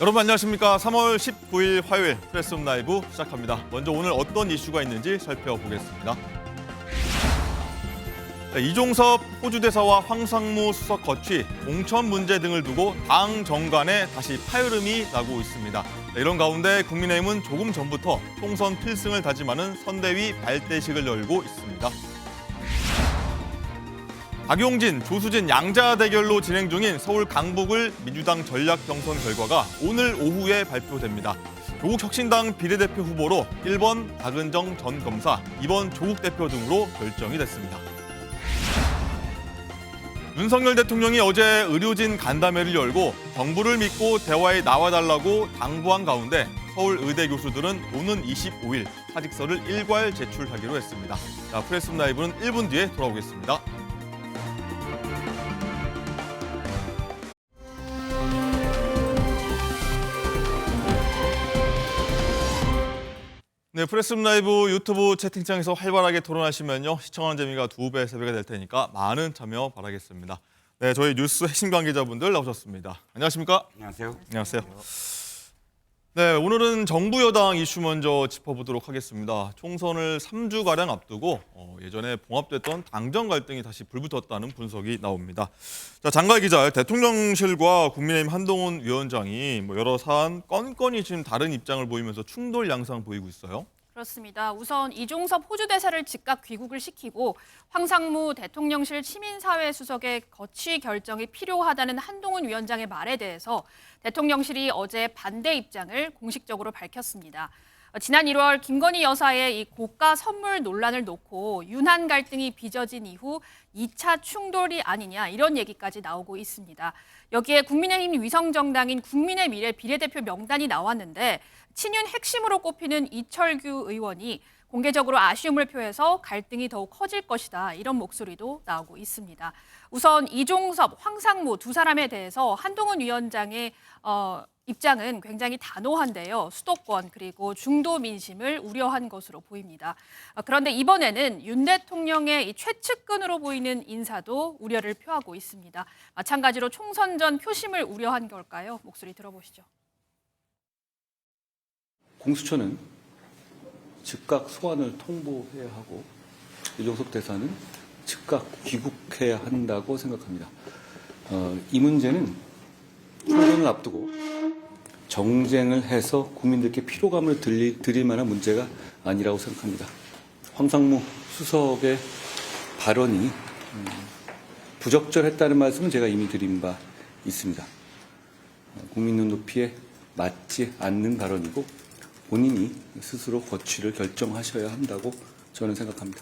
여러분 안녕하십니까. 3월 19일 화요일 프레스홈 라이브 시작합니다. 먼저 오늘 어떤 이슈가 있는지 살펴보겠습니다. 이종섭 호주 대사와 황상무 수석 거취, 공천 문제 등을 두고 당 정간에 다시 파열음이 나고 있습니다. 이런 가운데 국민의힘은 조금 전부터 총선 필승을 다짐하는 선대위 발대식을 열고 있습니다. 박용진, 조수진 양자 대결로 진행 중인 서울 강북을 민주당 전략 경선 결과가 오늘 오후에 발표됩니다. 조국 혁신당 비례대표 후보로 1번 박은정 전 검사, 2번 조국 대표 등으로 결정이 됐습니다. 윤석열 대통령이 어제 의료진 간담회를 열고 정부를 믿고 대화에 나와달라고 당부한 가운데 서울 의대 교수들은 오는 25일 사직서를 일괄 제출하기로 했습니다. 자, 프레스홈 라이브는 1분 뒤에 돌아오겠습니다. 네, 프레스홈 라이브 유튜브 채팅창에서 활발하게 토론하시면요. 시청하는 재미가 2배, 3배가 될 테니까 많은 참여 바라겠습니다. 네, 저희 뉴스 핵심 관계자분들 나오셨습니다. 안녕하십니까? 안녕하세요. 안녕하세요. 네, 오늘은 정부 여당 이슈 먼저 짚어보도록 하겠습니다. 총선을 3주가량 앞두고 예전에 봉합됐던 당정 갈등이 다시 불붙었다는 분석이 나옵니다. 자, 장갈 기자, 대통령실과 국민의힘 한동훈 위원장이 여러 사안 건건이 지금 다른 입장을 보이면서 충돌 양상 보이고 있어요. 그렇습니다. 우선 이종섭 호주 대사를 즉각 귀국을 시키고 황상무 대통령실 시민사회 수석의 거취 결정이 필요하다는 한동훈 위원장의 말에 대해서 대통령실이 어제 반대 입장을 공식적으로 밝혔습니다. 지난 1월 김건희 여사의 이 고가 선물 논란을 놓고 윤한 갈등이 빚어진 이후 2차 충돌이 아니냐 이런 얘기까지 나오고 있습니다. 여기에 국민의힘 위성정당인 국민의 미래 비례대표 명단이 나왔는데 친윤 핵심으로 꼽히는 이철규 의원이 공개적으로 아쉬움을 표해서 갈등이 더욱 커질 것이다 이런 목소리도 나오고 있습니다. 우선 이종섭, 황상무 두 사람에 대해서 한동훈 위원장의 입장은 굉장히 단호한데요. 수도권 그리고 중도 민심을 우려한 것으로 보입니다. 그런데 이번에는 윤 대통령의 이 최측근으로 보이는 인사도 우려를 표하고 있습니다. 마찬가지로 총선 전 표심을 우려한 걸까요? 목소리 들어보시죠. 공수처는 즉각 소환을 통보해야 하고 이종섭 대사는 즉각 귀국해야 한다고 생각합니다. 이 문제는 총선을 앞두고 정쟁을 해서 국민들께 피로감을 드릴 만한 문제가 아니라고 생각합니다. 황상무 수석의 발언이 부적절했다는 말씀은 제가 이미 드린 바 있습니다. 국민 눈높이에 맞지 않는 발언이고 본인이 스스로 거취를 결정하셔야 한다고 저는 생각합니다.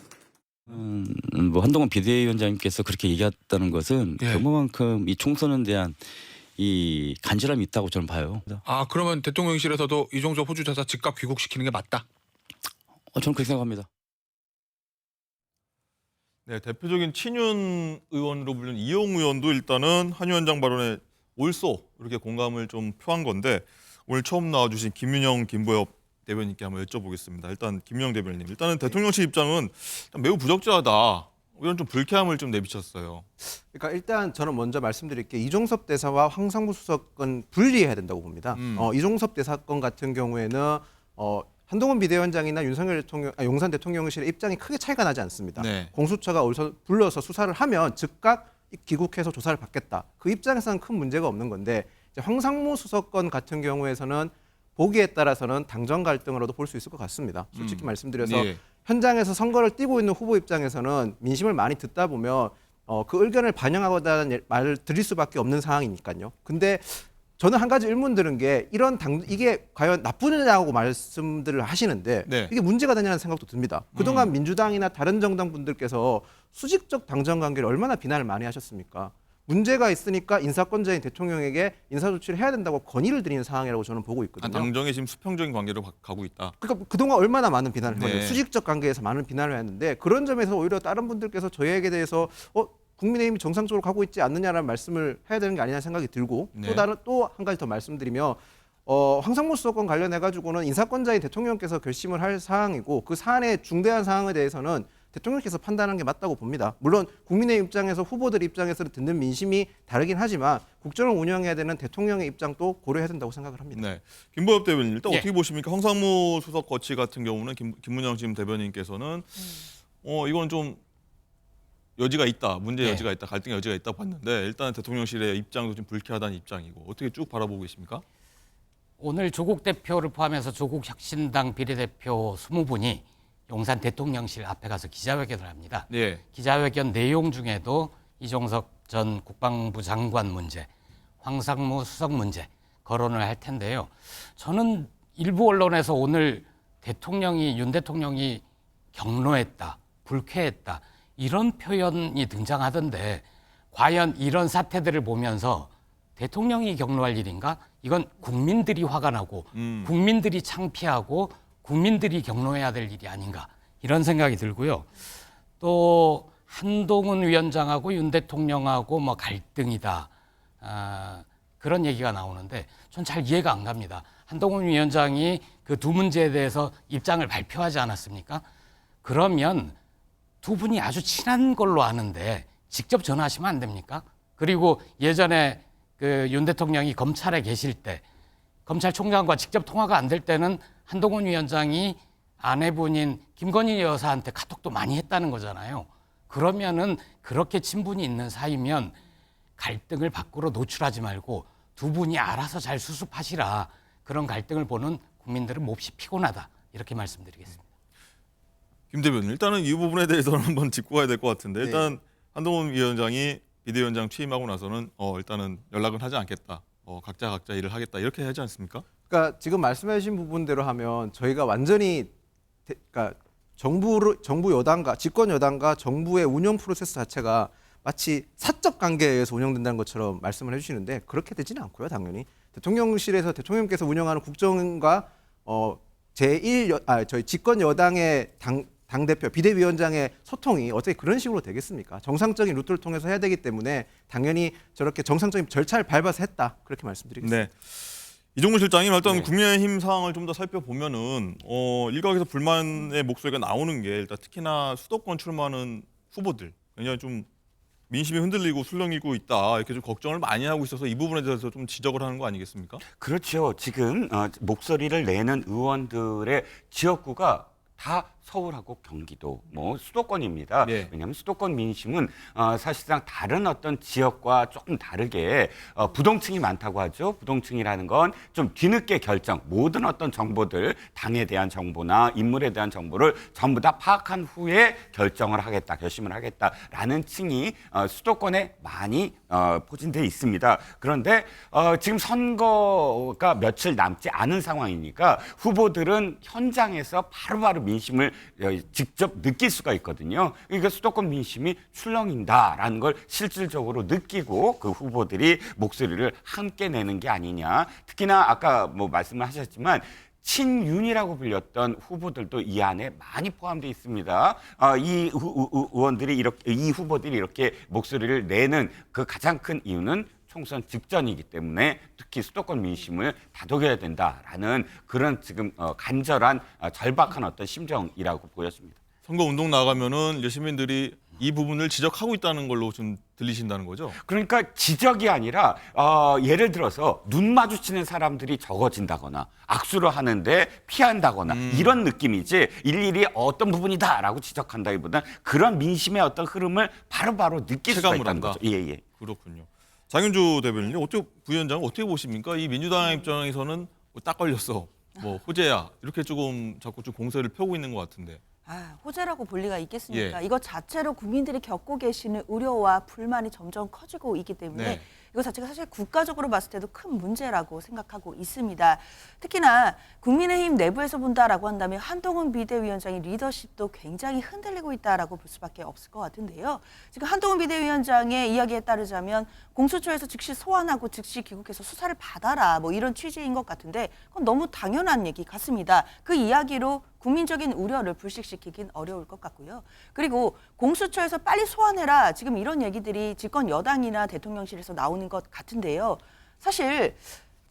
한동훈 비대위원장님께서 그렇게 얘기했다는 것은 그만큼 이 총선에 대한 이 간절함이 있다고 저는 봐요. 아, 그러면 대통령실에서도 이종섭 호주 대사 즉각 귀국시키는 게 맞다? 저는 그렇게 생각합니다. 네, 대표적인 친윤 의원으로 불리는 이용 의원도 일단은 한 위원장 발언에 올소 이렇게 공감을 좀 표한 건데 오늘 처음 나와주신 김윤영, 김보엽 대변인께 한번 여쭤보겠습니다. 일단 김윤영 대변인, 일단은 대통령실 입장은 매우 부적절하다. 이런 좀 불쾌함을 좀 내비쳤어요. 그러니까 일단 저는 먼저 말씀드릴 게 이종섭 대사와 황상무 수석은 분리해야 된다고 봅니다. 이종섭 대사 건 같은 경우에는 한동훈 비대위원장이나 윤석열 대통령, 용산 대통령실의 입장이 크게 차이가 나지 않습니다. 네. 공수처가 불러서 수사를 하면 즉각 귀국해서 조사를 받겠다. 그 입장에서는 큰 문제가 없는 건데 이제 황상무 수석 건 같은 경우에서는 보기에 따라서는 당정 갈등으로도 볼 수 있을 것 같습니다. 솔직히 말씀드려서 예. 현장에서 선거를 뛰고 있는 후보 입장에서는 민심을 많이 듣다 보면 그 의견을 반영하고자는 말을 드릴 수밖에 없는 상황이니까요. 근데 저는 한 가지 의문 드는 게 이게 과연 나쁘냐고 말씀들을 하시는데 네. 이게 문제가 되냐는 생각도 듭니다. 그동안 민주당이나 다른 정당 분들께서 수직적 당정 관계를 얼마나 비난을 많이 하셨습니까? 문제가 있으니까 인사권자인 대통령에게 인사조치를 해야 된다고 건의를 드리는 상황이라고 저는 보고 있거든요. 당정에 지금 수평적인 관계로 가고 있다. 그러니까 그동안 얼마나 많은 비난을 했는데 네. 수직적 관계에서 많은 비난을 했는데 그런 점에서 오히려 다른 분들께서 저희에게 대해서 국민의힘이 정상적으로 가고 있지 않느냐라는 말씀을 해야 되는 게 아니냐는 생각이 들고 네. 또 한 가지 더 말씀드리면 황상무 수석권 관련해 가지고는 인사권자인 대통령께서 결심을 할 사항이고 그 사안의 중대한 사항에 대해서는 대통령께서 판단하는 게 맞다고 봅니다. 물론 국민의 입장에서 후보들 입장에서는 듣는 민심이 다르긴 하지만 국정을 운영해야 되는 대통령의 입장도 고려해야 된다고 생각을 합니다. 네, 김보엽 대변인 일단 예. 어떻게 보십니까? 황상무 수석 거치 같은 경우는 김문영 지금 대변인께서는 이건 좀 여지가 있다, 문제 예. 여지가 있다, 갈등의 여지가 있다 봤는데 일단 대통령실의 입장도 좀 불쾌하다는 입장이고 어떻게 쭉 바라보고 계십니까? 오늘 조국 대표를 포함해서 조국 혁신당 비례대표 20분이 용산 대통령실 앞에 가서 기자회견을 합니다. 네. 기자회견 내용 중에도 이종석 전 국방부 장관 문제, 황상무 수석 문제 거론을 할 텐데요. 저는 일부 언론에서 오늘 윤 대통령이 경로했다, 불쾌했다 이런 표현이 등장하던데 과연 이런 사태들을 보면서 대통령이 경로할 일인가? 이건 국민들이 화가 나고 국민들이 창피하고 국민들이 경로해야 될 일이 아닌가 이런 생각이 들고요. 또 한동훈 위원장하고 윤 대통령하고 뭐 갈등이다 그런 얘기가 나오는데 전 잘 이해가 안 갑니다. 한동훈 위원장이 그 두 문제에 대해서 입장을 발표하지 않았습니까? 그러면 두 분이 아주 친한 걸로 아는데 직접 전화하시면 안 됩니까? 그리고 예전에 그 윤 대통령이 검찰에 계실 때 검찰총장과 직접 통화가 안 될 때는 한동훈 위원장이 아내분인 김건희 여사한테 카톡도 많이 했다는 거잖아요. 그러면은 그렇게 친분이 있는 사이면 갈등을 밖으로 노출하지 말고 두 분이 알아서 잘 수습하시라. 그런 갈등을 보는 국민들은 몹시 피곤하다. 이렇게 말씀드리겠습니다. 김 대변인 일단은 이 부분에 대해서는 한번 짚고 가야 될 것 같은데 일단 한동훈 위원장이 비대위원장 취임하고 나서는 일단은 연락은 하지 않겠다. 각자 일을 하겠다 이렇게 하지 않습니까? 그러니까 지금 말씀해 주신 부분대로 하면 저희가 완전히 그러니까 정부 여당과 집권 여당과 정부의 운영 프로세스 자체가 마치 사적 관계에 의해서 운영된다는 것처럼 말씀을 해주시는데 그렇게 되지는 않고요. 당연히 대통령실에서 대통령께서 운영하는 국정과 저희 집권 여당의 당대표 비대위원장의 소통이 어떻게 그런 식으로 되겠습니까? 정상적인 루트를 통해서 해야 되기 때문에 당연히 저렇게 정상적인 절차를 밟아서 했다 그렇게 말씀드리겠습니다. 네. 이종무 실장님 일단 네. 국민의힘 상황을 좀 더 살펴보면은 일각에서 불만의 목소리가 나오는 게 일단 특히나 수도권 출마하는 후보들 굉장히 좀 민심이 흔들리고 술렁이고 있다 이렇게 좀 걱정을 많이 하고 있어서 이 부분에 대해서 좀 지적을 하는 거 아니겠습니까? 그렇죠. 지금 목소리를 내는 의원들의 지역구가 다 서울하고 경기도, 수도권입니다. 네. 왜냐하면 수도권 민심은 사실상 다른 어떤 지역과 조금 다르게 부동층이 많다고 하죠. 부동층이라는 건 좀 뒤늦게 결정, 모든 어떤 정보들, 당에 대한 정보나 인물에 대한 정보를 전부 다 파악한 후에 결정을 하겠다, 결심을 하겠다라는 층이 수도권에 많이 포진돼 있습니다. 그런데 지금 선거가 며칠 남지 않은 상황이니까 후보들은 현장에서 바로바로 민심을 직접 느낄 수가 있거든요. 그러니까 수도권 민심이 출렁인다라는 걸 실질적으로 느끼고 그 후보들이 목소리를 함께 내는 게 아니냐. 특히나 아까 말씀을 하셨지만 친윤이라고 불렸던 후보들도 이 안에 많이 포함되어 있습니다. 이 후보들이 이렇게 목소리를 내는 그 가장 큰 이유는 총선 직전이기 때문에 특히 수도권 민심을 다독여야 된다라는 그런 지금 간절한 절박한 어떤 심정이라고 보였습니다. 선거 운동 나가면은 이제 시민들이 이 부분을 지적하고 있다는 걸로 좀 들리신다는 거죠? 그러니까 지적이 아니라 예를 들어서 눈 마주치는 사람들이 적어진다거나 악수를 하는데 피한다거나 이런 느낌이지 일일이 어떤 부분이다라고 지적한다기보다는 그런 민심의 어떤 흐름을 바로바로 느낄 수가 체감을 있다는 한다. 거죠. 예. 그렇군요. 장윤주 대변인님, 부위원장은 어떻게 보십니까? 이 민주당 입장에서는 딱 걸렸어, 호재야 이렇게 조금 자꾸 좀 공세를 펴고 있는 것 같은데. 호재라고 볼 리가 있겠습니까? 예. 이것 자체로 국민들이 겪고 계시는 우려와 불만이 점점 커지고 있기 때문에 네. 이거 자체가 사실 국가적으로 봤을 때도 큰 문제라고 생각하고 있습니다. 특히나 국민의힘 내부에서 본다라고 한다면 한동훈 비대위원장의 리더십도 굉장히 흔들리고 있다라고 볼 수밖에 없을 것 같은데요. 지금 한동훈 비대위원장의 이야기에 따르자면 공수처에서 즉시 소환하고 즉시 귀국해서 수사를 받아라 이런 취지인 것 같은데 그건 너무 당연한 얘기 같습니다. 그 이야기로 국민적인 우려를 불식시키긴 어려울 것 같고요. 그리고 공수처에서 빨리 소환해라. 지금 이런 얘기들이 집권 여당이나 대통령실에서 나오는 것 같은데요. 사실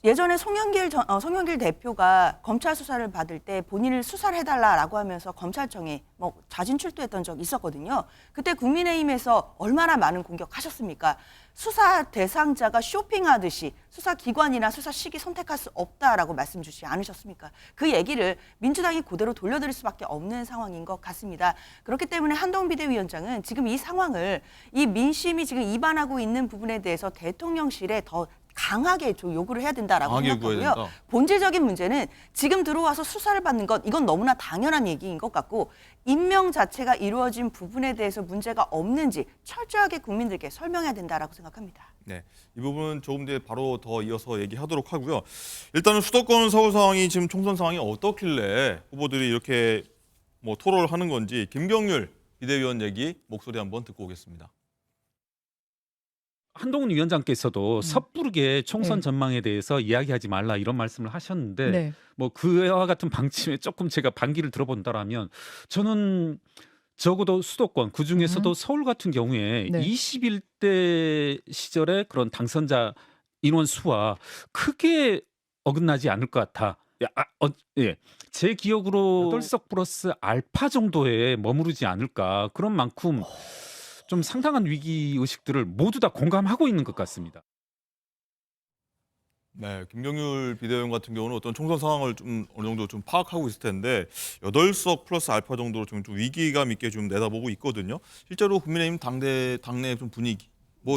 예전에 송영길 대표가 검찰 수사를 받을 때 본인을 수사를 해달라라고 하면서 검찰청에 자진 출두했던 적이 있었거든요. 그때 국민의힘에서 얼마나 많은 공격하셨습니까? 수사 대상자가 쇼핑하듯이 수사기관이나 수사 시기 선택할 수 없다라고 말씀 주시지 않으셨습니까? 그 얘기를 민주당이 그대로 돌려드릴 수밖에 없는 상황인 것 같습니다. 그렇기 때문에 한동훈 비대위원장은 지금 이 상황을 이 민심이 지금 이반하고 있는 부분에 대해서 대통령실에 더 강하게 요구를 해야 된다라고 강하게 생각하고요. 요구해야 된다. 본질적인 문제는 지금 들어와서 수사를 받는 것 이건 너무나 당연한 얘기인 것 같고 임명 자체가 이루어진 부분에 대해서 문제가 없는지 철저하게 국민들께 설명해야 된다라고 생각합니다. 네, 이 부분은 조금 뒤에 바로 더 이어서 얘기하도록 하고요. 일단은 수도권 서울 상황이 지금 총선 상황이 어떻길래 후보들이 이렇게 토론을 하는 건지 김경률 비대위원 얘기 목소리 한번 듣고 오겠습니다. 한동훈 위원장께서도 섣부르게 총선 전망에 대해서 이야기하지 말라 이런 말씀을 하셨는데 네. 그와 같은 방침에 조금 제가 반기를 들어본다라면 저는 적어도 수도권 그중에서도 서울 같은 경우에 네. 21대 시절의 그런 당선자 인원 수와 크게 어긋나지 않을 것 같아. 예. 제 기억으로 8석 플러스 알파 정도에 머무르지 않을까. 그런 만큼 좀 상당한 위기 의식들을 모두 다 공감하고 있는 것 같습니다. 네, 김경률 비대위원 같은 경우는 어떤 총선 상황을 좀 어느 정도 좀 파악하고 있을 텐데 8석 플러스 알파 정도로 좀 위기감 있게 좀 내다보고 있거든요. 실제로 국민의힘 당내 좀 분위기,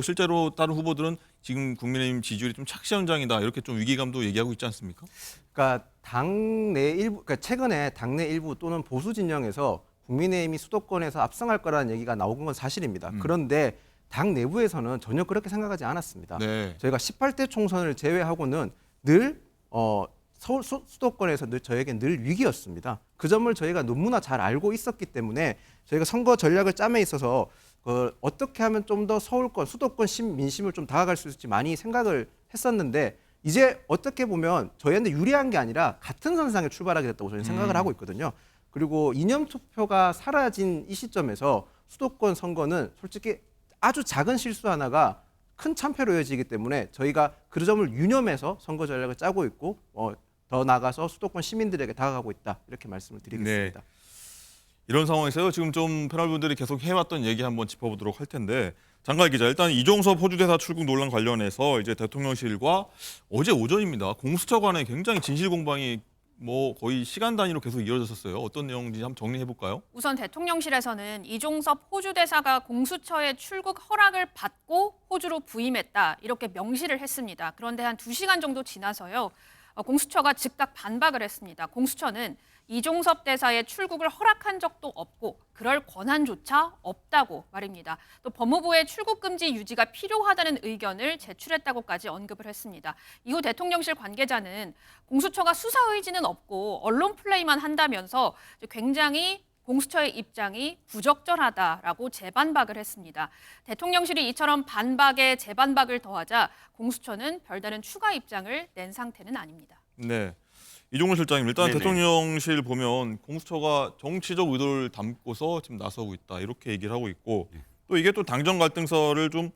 실제로 다른 후보들은 지금 국민의힘 지지율이 좀 착시 현장이다 이렇게 좀 위기감도 얘기하고 있지 않습니까? 그러니까 최근에 당내 일부 또는 보수 진영에서 국민의힘이 수도권에서 압승할 거라는 얘기가 나온 건 사실입니다. 그런데 당 내부에서는 전혀 그렇게 생각하지 않았습니다. 네. 저희가 18대 총선을 제외하고는 늘 수도권에서 저에게 늘 위기였습니다. 그 점을 저희가 너무나 잘 알고 있었기 때문에 저희가 선거 전략을 짬에 있어서 어떻게 하면 좀 더 수도권 민심을 좀 다가갈 수 있을지 많이 생각을 했었는데 이제 어떻게 보면 저희한테 유리한 게 아니라 같은 선상에 출발하게 됐다고 저희는 생각을 하고 있거든요. 그리고 이념 투표가 사라진 이 시점에서 수도권 선거는 솔직히 아주 작은 실수 하나가 큰 참패로 이어지기 때문에 저희가 그 점을 유념해서 선거 전략을 짜고 있고 더 나아가서 수도권 시민들에게 다가가고 있다 이렇게 말씀을 드리겠습니다. 네. 이런 상황에서요. 지금 좀 패널분들이 계속 해왔던 얘기 한번 짚어보도록 할 텐데 장갈 기자, 일단 이종섭 호주대사 출국 논란 관련해서 이제 대통령실과 어제 오전입니다. 공수처 간에 굉장히 진실 공방이 거의 시간 단위로 계속 이어졌었어요. 어떤 내용인지 한번 정리해 볼까요? 우선 대통령실에서는 이종섭 호주 대사가 공수처의 출국 허락을 받고 호주로 부임했다 이렇게 명시를 했습니다. 그런데 한 2시간 정도 지나서요. 공수처가 즉각 반박을 했습니다. 공수처는 이종섭 대사의 출국을 허락한 적도 없고 그럴 권한조차 없다고 말입니다. 또 법무부의 출국 금지 유지가 필요하다는 의견을 제출했다고까지 언급을 했습니다. 이후 대통령실 관계자는 공수처가 수사 의지는 없고 언론 플레이만 한다면서 굉장히 공수처의 입장이 부적절하다라고 재반박을 했습니다. 대통령실이 이처럼 반박에 재반박을 더하자 공수처는 별다른 추가 입장을 낸 상태는 아닙니다. 네. 이종훈 실장님, 일단 네네. 대통령실 보면 공수처가 정치적 의도를 담고서 지금 나서고 있다 이렇게 얘기를 하고 있고 또 이게 또 당정 갈등설을 좀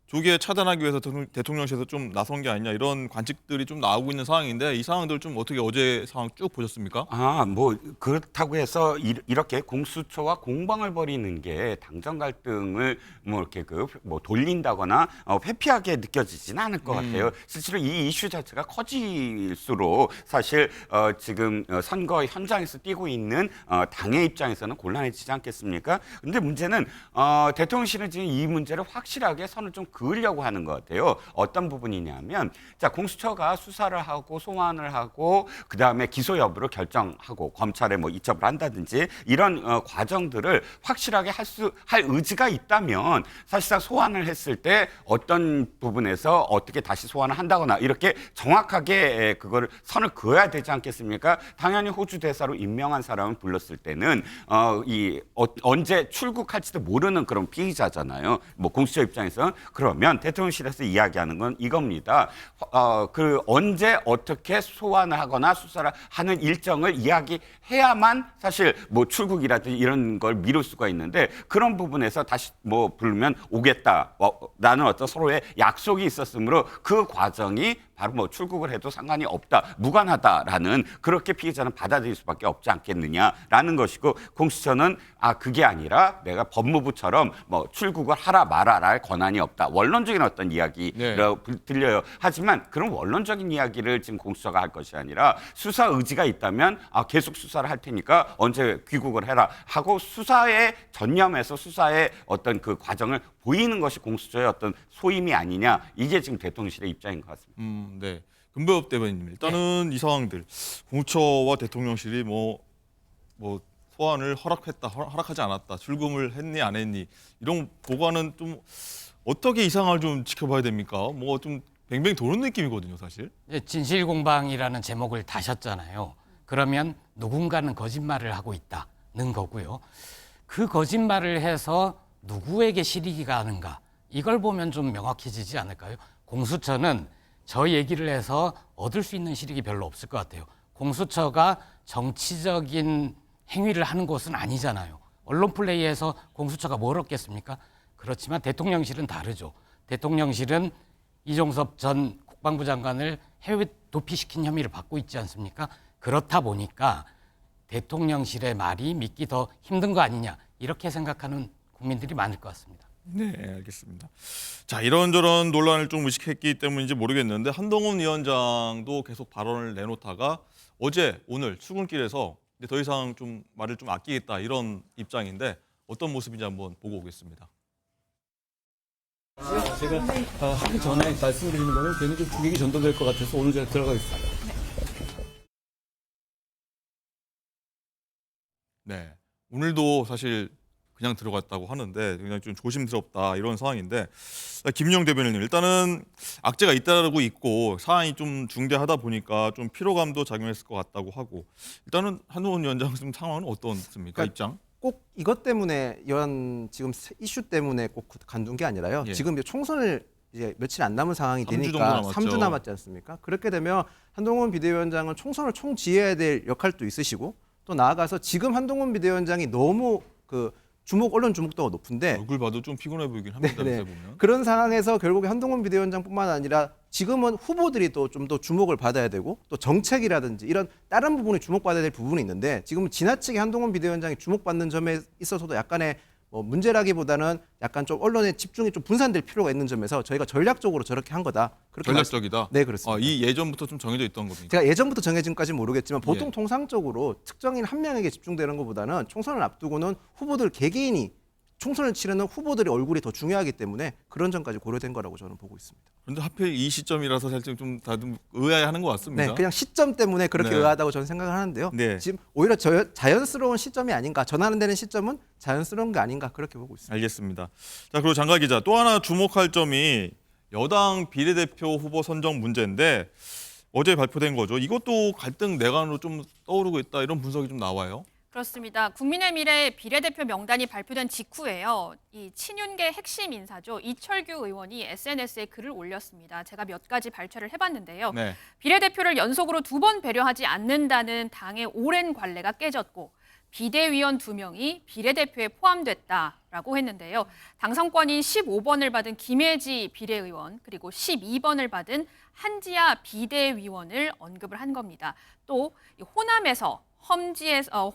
조기에 차단하기 위해서 대통령실에서 좀 나선 게 아니냐 이런 관측들이 좀 나오고 있는 상황인데 이 상황들 좀 어떻게 어제 상황 쭉 보셨습니까? 그렇다고 해서 이렇게 공수처와 공방을 벌이는 게 당정 갈등을 이렇게 돌린다거나 회피하게 느껴지지는 않을 것 같아요. 실제로 이 이슈 자체가 커질수록 사실 지금 선거 현장에서 뛰고 있는 당의 입장에서는 곤란해지지 않겠습니까? 근데 문제는 대통령실은 지금 이 문제를 확실하게 선을 좀 그으려고 하는 것 같아요. 어떤 부분이냐면 공수처가 수사를 하고 소환을 하고 그다음에 기소 여부를 결정하고 검찰에 이첩을 한다든지 이런 과정들을 확실하게 할 의지가 있다면 사실상 소환을 했을 때 어떤 부분에서 어떻게 다시 소환을 한다거나 이렇게 정확하게 그거를 선을 그어야 되지 않겠습니까? 당연히 호주 대사로 임명한 사람을 불렀을 때는 언제 출국할지도 모르는 그런 피의자잖아요. 공수처 입장에서는 그러면 대통령실에서 이야기하는 건 이겁니다. 언제 어떻게 소환을 하거나 수사를 하는 일정을 이야기해야만 사실 출국이라든지 이런 걸 미룰 수가 있는데 그런 부분에서 다시 부르면 오겠다라는 어떤 서로의 약속이 있었으므로 그 과정이 바로 뭐 출국을 해도 상관이 없다, 무관하다라는 그렇게 피해자는 받아들일 수밖에 없지 않겠느냐라는 것이고, 공수처는 그게 아니라 내가 법무부처럼 뭐 출국을 하라 말아라 권한이 없다, 원론적인 어떤 이야기라고 들려요. 하지만 그런 원론적인 이야기를 지금 공수처가 할 것이 아니라 수사 의지가 있다면 계속 수사를 할 테니까 언제 귀국을 해라 하고 수사에 전념해서 수사의 어떤 그 과정을 보이는 것이 공수처의 어떤 소임이 아니냐, 이게 지금 대통령실의 입장인 것 같습니다. 네. 금배업 대변인님, 일단은 이 상황들 공수처와 대통령실이 뭐 소환을 허락했다, 허락하지 않았다, 출금을 했니 안 했니, 이런 보고는 좀 어떻게 이 상황을 좀 지켜봐야 됩니까? 뭐 좀 뱅뱅 도는 느낌이거든요, 사실. 진실공방이라는 제목을 다셨잖아요. 그러면 누군가는 거짓말을 하고 있다는 거고요. 그 거짓말을 해서 누구에게 실익이 가는가, 이걸 보면 좀 명확해지지 않을까요? 공수처는 저 얘기를 해서 얻을 수 있는 실익이 별로 없을 것 같아요. 공수처가 정치적인 행위를 하는 곳은 아니잖아요. 언론 플레이에서 공수처가 뭘 얻겠습니까? 그렇지만 대통령실은 다르죠. 대통령실은 이종섭 전 국방부 장관을 해외 도피시킨 혐의를 받고 있지 않습니까? 그렇다 보니까 대통령실의 말이 믿기 더 힘든 거 아니냐, 이렇게 생각하는 국민들이 많을 것 같습니다. 네, 알겠습니다. 자, 이런저런 논란을 좀 의식했기 때문인지 모르겠는데 한동훈 위원장도 계속 발언을 내놓다가 어제 오늘 출근길에서 이제 더 이상 좀 말을 좀 아끼겠다, 이런 입장인데 어떤 모습인지 한번 보고 오겠습니다. 제가 하기 전에 말씀드리는 거는 괜히 좀 분위기 전도될 것 같아서 오늘 제가 들어가겠습니다. 네, 오늘도 사실 그냥 들어갔다고 하는데 그냥 좀 조심스럽다, 이런 상황인데, 김용 대변인님, 일단은 악재가 잇따르고 있고 사안이 좀 중대하다 보니까 좀 피로감도 작용했을 것 같다고 하고, 일단은 한동훈 위원장 지금 상황은 어떻습니까? 그러니까 입장? 꼭 이것 때문에 이런 지금 이슈 때문에 꼭 간둔 게 아니라요. 예. 지금 총선을 이제 며칠 안 남은 상황이 3주 정도 되니까 남았죠. 3주 남았지 않습니까? 그렇게 되면 한동훈 비대위원장은 총선을 총지휘해야 될 역할도 있으시고, 또 나아가서 지금 한동훈 비대위원장이 너무 언론 주목도가 높은데 얼굴 봐도 좀 피곤해 보이긴 합니다. 네네. 요새 보면. 그런 상황에서 결국에 한동훈 비대위원장뿐만 아니라 지금은 후보들이 또 좀 더 주목을 받아야 되고, 또 정책이라든지 이런 다른 부분이 주목받아야 될 부분이 있는데, 지금은 지나치게 한동훈 비대위원장이 주목받는 점에 있어서도 약간의 문제라기보다는 약간 좀 언론의 집중이 좀 분산될 필요가 있는 점에서 저희가 전략적으로 저렇게 한 거다. 그렇게 전략적이다. 네, 그렇습니다. 이 예전부터 좀 정해져 있던 겁니까? 제가 예전부터 정해진까지는 모르겠지만 보통 예. 통상적으로 특정인 한 명에게 집중되는 것보다는 총선을 앞두고는 후보들 개개인이 총선을 치르는 후보들의 얼굴이 더 중요하기 때문에 그런 점까지 고려된 거라고 저는 보고 있습니다. 그런데 하필 이 시점이라서 살짝 좀 다들 의아해하는 것 같습니다. 네, 그냥 시점 때문에 그렇게 네. 의아하다고 저는 생각을 하는데요. 네. 지금 오히려 자연스러운 시점이 아닌가, 전환 되는 시점은 자연스러운 게 아닌가, 그렇게 보고 있습니다. 알겠습니다. 자, 그리고 장가 기자, 또 하나 주목할 점이 여당 비례대표 후보 선정 문제인데 어제 발표된 거죠. 이것도 갈등 내관으로 좀 떠오르고 있다, 이런 분석이 좀 나와요. 그렇습니다. 국민의 미래 비례대표 명단이 발표된 직후에요. 이 친윤계 핵심 인사죠. 이철규 의원이 SNS에 글을 올렸습니다. 제가 몇 가지 발췌를 해봤는데요. 네. 비례대표를 연속으로 2번 배려하지 않는다는 당의 오랜 관례가 깨졌고, 비대위원 2명이 비례대표에 포함됐다라고 했는데요. 당선권인 15번을 받은 김혜지 비례의원, 그리고 12번을 받은 한지아 비대위원을 언급을 한 겁니다. 또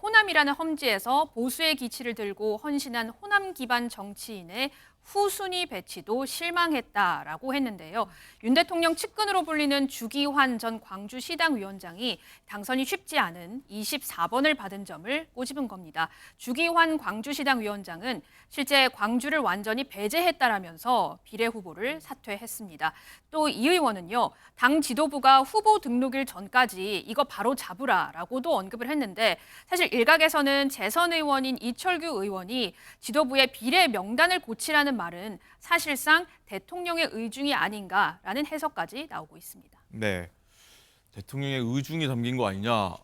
호남이라는 험지에서 보수의 기치를 들고 헌신한 호남 기반 정치인의 후순위 배치도 실망했다라고 했는데요. 윤 대통령 측근으로 불리는 주기환 전 광주시당 위원장이 당선이 쉽지 않은 24번을 받은 점을 꼬집은 겁니다. 주기환 광주시당 위원장은 실제 광주를 완전히 배제했다라면서 비례 후보를 사퇴했습니다. 또 이 의원은요, 당 지도부가 후보 등록일 전까지 이거 바로 잡으라라고도 언급을 했는데, 사실 일각에서는 재선 의원인 이철규 의원이 지도부의 비례 명단을 고치라는 말은 사실상 대통령의 의중이 아닌가라는 해석까지 나오고 있습니다. 네. 대통령의 의중이 담긴 거 아니냐,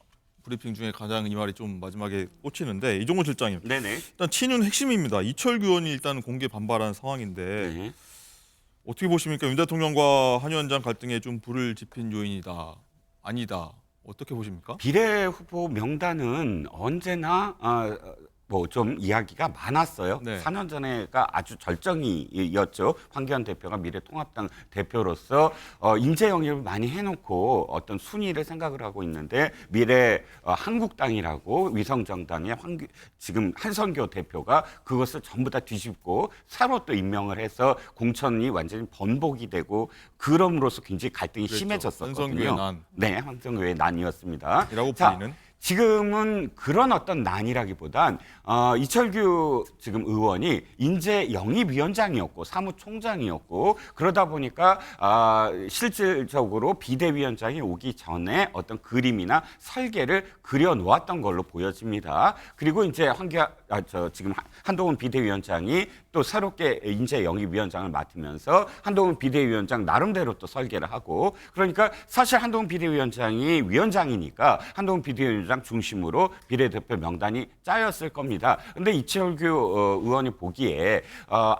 브리핑 중에 가장 이 말이 좀 마지막에 꽂히는데, 이종호 실장님. 네네. 일단 친윤 핵심입니다. 이철규 의원이 일단 공개 반발한 상황인데 네. 어떻게 보십니까? 윤 대통령과 한 위원장 갈등에 좀 불을 지핀 요인이다, 아니다, 어떻게 보십니까? 비례 후보 명단은 언제나 뭐 좀 이야기가 많았어요. 네. 4년 전에가 아주 절정이었죠. 황교안 대표가 미래통합당 대표로서 인재 영입을 많이 해놓고 어떤 순위를 생각을 하고 있는데 미래 한국당이라고 위성정당의 지금 한선교 대표가 그것을 전부 다 뒤집고 새로 또 임명을 해서 공천이 완전히 번복이 되고 그럼으로써 굉장히 갈등이 그랬죠. 심해졌었거든요. 한성교의 난. 네, 한성교의 난이었습니다. 이라고 자, 불리는. 지금은 그런 어떤 난이라기보단 이철규 지금 의원이 인재 영입위원장이었고 사무총장이었고 그러다 보니까 실질적으로 비대위원장이 오기 전에 어떤 그림이나 설계를 그려놓았던 걸로 보여집니다. 그리고 이제 지금 한동훈 비대위원장이 또 새롭게 인재 영입위원장을 맡으면서 한동훈 비대위원장 나름대로 또 설계를 하고 그러니까 사실 한동훈 비대위원장이 위원장이니까 한동훈 비대위원장 중심으로 비례대표 명단이 짜였을 겁니다. 근데 이철규 의원이 보기에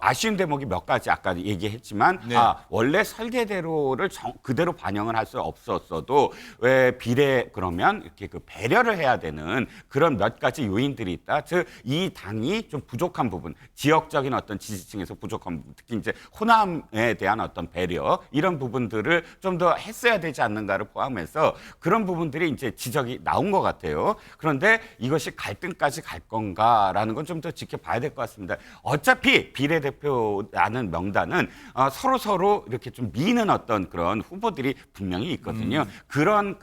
아쉬운 대목이 몇 가지 아까 얘기했지만 네. 원래 설계대로를 그대로 반영을 할 수 없었어도 왜 비례 그러면 이렇게 그 배려를 해야 되는 그런 몇 가지 요인들이 있다. 즉 이 당이 좀 부족한 부분, 지역적인 어떤 지지층에서 부족한 부분, 특히 이제 호남에 대한 어떤 배려 이런 부분들을 좀 더 했어야 되지 않는가를 포함해서 그런 부분들이 이제 지적이 나온 것 같아요. 그런데 이것이 갈등까지 갈 건가라는 건 좀 더 지켜봐야 될 것 같습니다. 어차피 비례대표라는 명단은 서로 이렇게 좀 미는 어떤 그런 후보들이 분명히 있거든요. 그런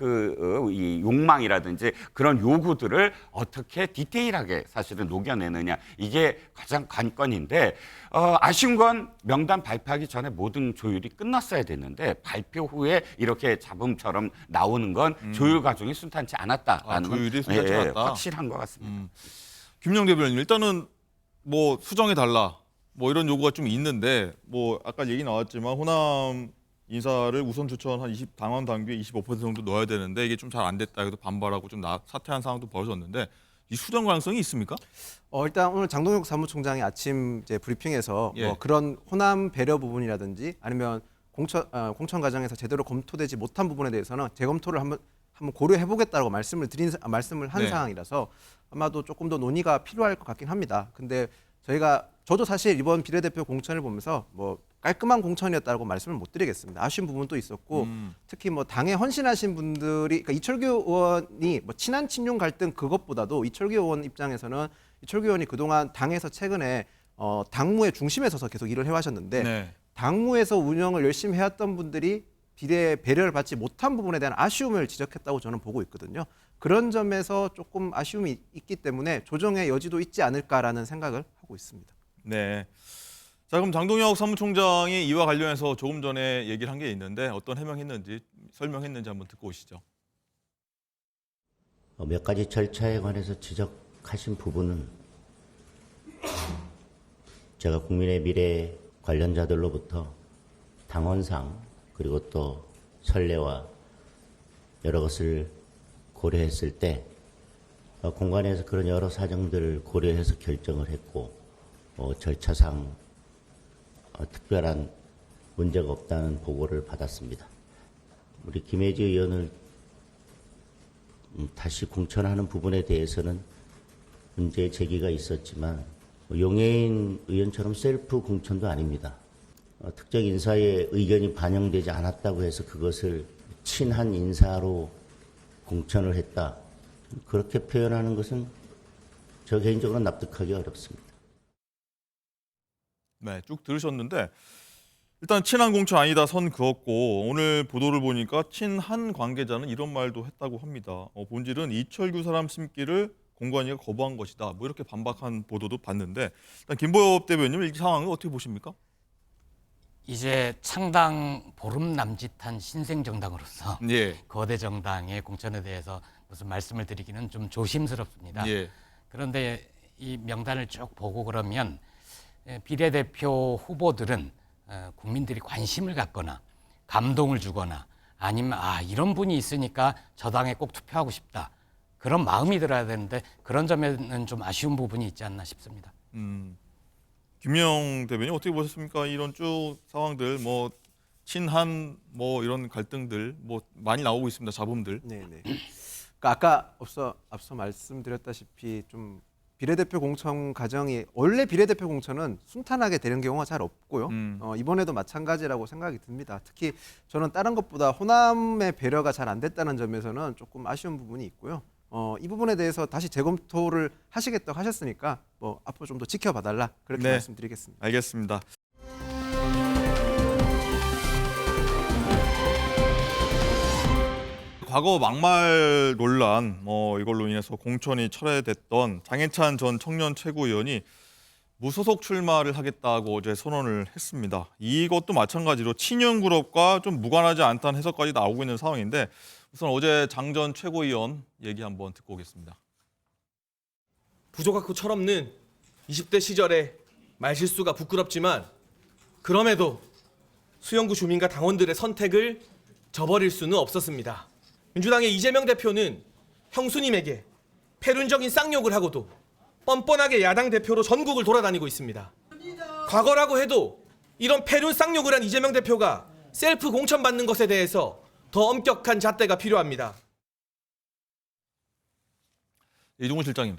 이 욕망이라든지 그런 요구들을 어떻게 디테일하게 사실은 녹여내느냐 이게 가장 관건인데 아쉬운 건 명단 발표하기 전에 모든 조율이 끝났어야 됐는데 발표 후에 이렇게 잡음처럼 나오는 건 조율 과정이 순탄치 않았다라는 건 조율이 순탄치 않았다. 확실한 것 같습니다. 김영 대변인 일단은 뭐 수정해 달라 뭐 이런 요구가 좀 있는데 뭐 아까 얘기 나왔지만 호남 인사를 우선 추천 한 당원 당규에 25% 정도 넣어야 되는데 이게 좀 잘 안 됐다 해서 반발하고 좀 사퇴한 상황도 벌어졌는데 이 수정 가능성이 있습니까? 일단 오늘 장동혁 사무총장이 아침 이제 브리핑에서 예. 뭐 그런 호남 배려 부분이라든지 아니면 공천 과정에서 제대로 검토되지 못한 부분에 대해서는 재검토를 한번 고려해 보겠다고 말씀을 한 네. 상황이라서 아마도 조금 더 논의가 필요할 것 같긴 합니다. 근데 저도 사실 이번 비례대표 공천을 보면서 뭐 깔끔한 공천이었다고 말씀을 못 드리겠습니다. 아쉬운 부분도 있었고 특히 뭐 당에 헌신하신 분들이 그러니까 이철규 의원이 뭐 친한 친윤 갈등 그것보다도 이철규 의원 입장에서는 이철규 의원이 그동안 당에서 최근에 당무의 중심에 서서 계속 일을 해와셨는데 네. 당무에서 운영을 열심히 해왔던 분들이 비례 배려를 받지 못한 부분에 대한 아쉬움을 지적했다고 저는 보고 있거든요. 그런 점에서 조금 아쉬움이 있기 때문에 조정의 여지도 있지 않을까라는 생각을 하고 있습니다. 네. 자, 그럼 장동혁 사무총장이 이와 관련해서 조금 전에 얘기를 한 게 있는데 어떤 해명했는지 설명했는지 한번 듣고 오시죠. 몇 가지 절차에 관해서 지적하신 부분은 제가 국민의 미래 관련자들로부터 당원상 그리고 또 선례와 여러 것을 고려했을 때 공관에서 그런 여러 사정들을 고려해서 결정을 했고 절차상 특별한 문제가 없다는 보고를 받았습니다. 우리 김혜지 의원을 다시 공천하는 부분에 대해서는 문제 제기가 있었지만 용해인 의원처럼 셀프 공천도 아닙니다. 특정 인사의 의견이 반영되지 않았다고 해서 그것을 친한 인사로 공천을 했다. 그렇게 표현하는 것은 저 개인적으로 납득하기 어렵습니다. 네, 쭉 들으셨는데 일단 친한 공천 아니다 선 그었고 오늘 보도를 보니까 친한 관계자는 이런 말도 했다고 합니다. 본질은 이철규 사람 심기를 공관위가 거부한 것이다. 뭐 이렇게 반박한 보도도 봤는데 일단 김보엽 대변인 이 상황을 어떻게 보십니까? 이제 창당 보름 남짓한 신생 정당으로서 예. 거대 정당의 공천에 대해서 무슨 말씀을 드리기는 좀 조심스럽습니다. 예. 그런데 이 명단을 쭉 보고 그러면 비례대표 후보들은 국민들이 관심을 갖거나 감동을 주거나 아니면 이런 분이 있으니까 저 당에 꼭 투표하고 싶다. 그런 마음이 들어야 되는데 그런 점에는 좀 아쉬운 부분이 있지 않나 싶습니다. 김영 대변인 어떻게 보셨습니까? 이런 쭉 상황들 뭐 친한 뭐 이런 갈등들 뭐 많이 나오고 있습니다. 잡음들. 네네. 그러니까 아까 앞서 말씀드렸다시피 좀 비례대표 공천 과정이 원래 비례대표 공천은 순탄하게 되는 경우가 잘 없고요. 이번에도 마찬가지라고 생각이 듭니다. 특히 저는 다른 것보다 호남의 배려가 잘 안 됐다는 점에서는 조금 아쉬운 부분이 있고요. 이 부분에 대해서 다시 재검토를 하시겠다고 하셨으니까 뭐 앞으로 좀 더 지켜봐달라 그렇게 네. 말씀드리겠습니다. 알겠습니다. 과거 막말 논란 이걸로 인해서 공천이 철회됐던 장해찬 전 청년 최고위원이 무소속 출마를 하겠다고 어제 선언을 했습니다. 이것도 마찬가지로 친윤그룹과 좀 무관하지 않다는 해석까지 나오고 있는 상황인데 우선 어제 장 전 최고위원 얘기 한번 듣고 오겠습니다. 부족하고 철없는 20대 시절의 말실수가 부끄럽지만 그럼에도 수영구 주민과 당원들의 선택을 저버릴 수는 없었습니다. 민주당의 이재명 대표는 형수님에게 패륜적인 쌍욕을 하고도 뻔뻔하게 야당 대표로 전국을 돌아다니고 있습니다. 과거라고 해도 이런 패륜 쌍욕을 한 이재명 대표가 셀프 공천받는 것에 대해서 더 엄격한 잣대가 필요합니다. 이종훈 실장님,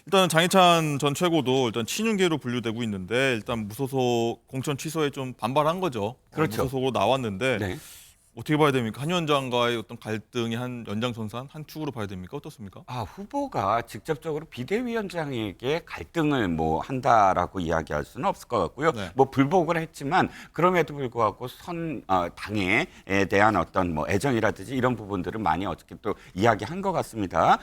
일단 장해찬 전 최고도 일단 친윤계로 분류되고 있는데 일단 무소속 공천 취소에 좀 반발한 거죠. 그렇죠. 무소속으로 나왔는데 네. 어떻게 봐야 됩니까? 한 위원장과의 어떤 갈등이 한 연장선상 한 축으로 봐야 됩니까? 어떻습니까? 후보가 직접적으로 비대위원장에게 갈등을 한다라고 이야기할 수는 없을 것 같고요. 네. 불복을 했지만 그럼에도 불구하고 당에 대한 어떤 애정이라든지 이런 부분들을 많이 어떻게 또 이야기한 것 같습니다.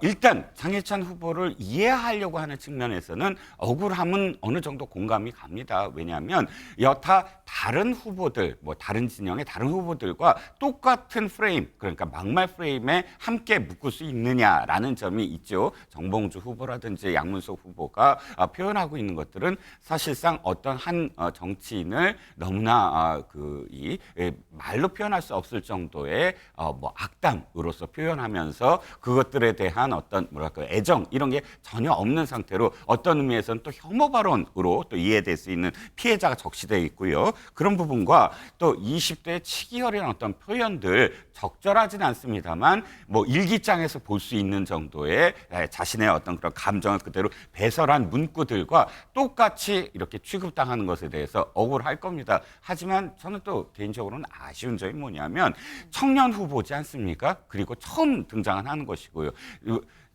일단 장해찬 후보를 이해하려고 하는 측면에서는 억울함은 어느 정도 공감이 갑니다. 왜냐하면 여타 다른 후보들, 다른 진영의 다른 후보들과 똑같은 프레임, 그러니까 막말 프레임에 함께 묶을 수 있느냐라는 점이 있죠. 정봉주 후보라든지 양문석 후보가 표현하고 있는 것들은 사실상 어떤 한 정치인을 너무나 말로 표현할 수 없을 정도의 악담으로서 표현하면서 그것들에 대한 어떤 애정 이런 게 전혀 없는 상태로 어떤 의미에서는 또 혐오 발언으로 또 이해될 수 있는 피해자가 적시되어 있고요. 그런 부분과 또 20대의 치기어린 어떤 표현들 적절하진 않습니다만 일기장에서 볼 수 있는 정도의 자신의 어떤 그런 감정을 그대로 배설한 문구들과 똑같이 이렇게 취급당하는 것에 대해서 억울할 겁니다. 하지만 저는 또 개인적으로는 아쉬운 점이 뭐냐면 청년 후보지 않습니까? 그리고 처음 등장하는 것이고요.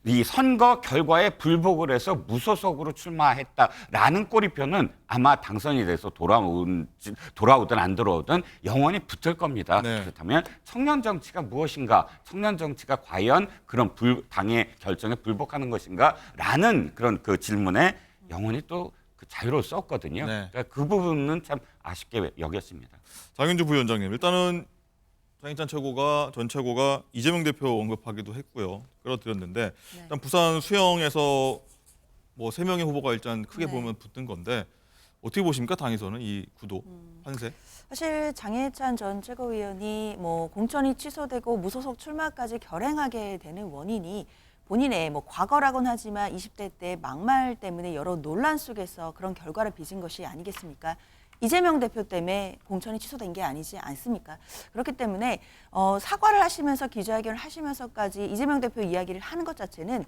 이 선거 결과에 불복을 해서 무소속으로 출마했다라는 꼬리표는 아마 당선이 돼서 돌아오든 안 돌아오든 영원히 붙을 겁니다. 네. 그렇다면 청년 정치가 무엇인가? 청년 정치가 과연 그런 당의 결정에 불복하는 것인가?라는 그런 그 질문에 영원히 또 자유로울 수 없거든요. 네. 그러니까 그 부분은 참 아쉽게 여겼습니다. 장윤주 부위원장님, 일단은 장해찬 전 최고가 이재명 대표 언급하기도 했고요. 끌어들였는데 일단 부산 수영에서 3명의 후보가 일단 크게 보면 붙은 건데 어떻게 보십니까? 당에서는 이 구도, 판세? 사실 장해찬 전 최고위원이 공천이 취소되고 무소속 출마까지 결행하게 되는 원인이 본인의 과거라고는 하지만 20대 때 막말 때문에 여러 논란 속에서 그런 결과를 빚은 것이 아니겠습니까? 이재명 대표 때문에 공천이 취소된 게 아니지 않습니까? 그렇기 때문에 사과를 하시면서 기자회견을 하시면서까지 이재명 대표 이야기를 하는 것 자체는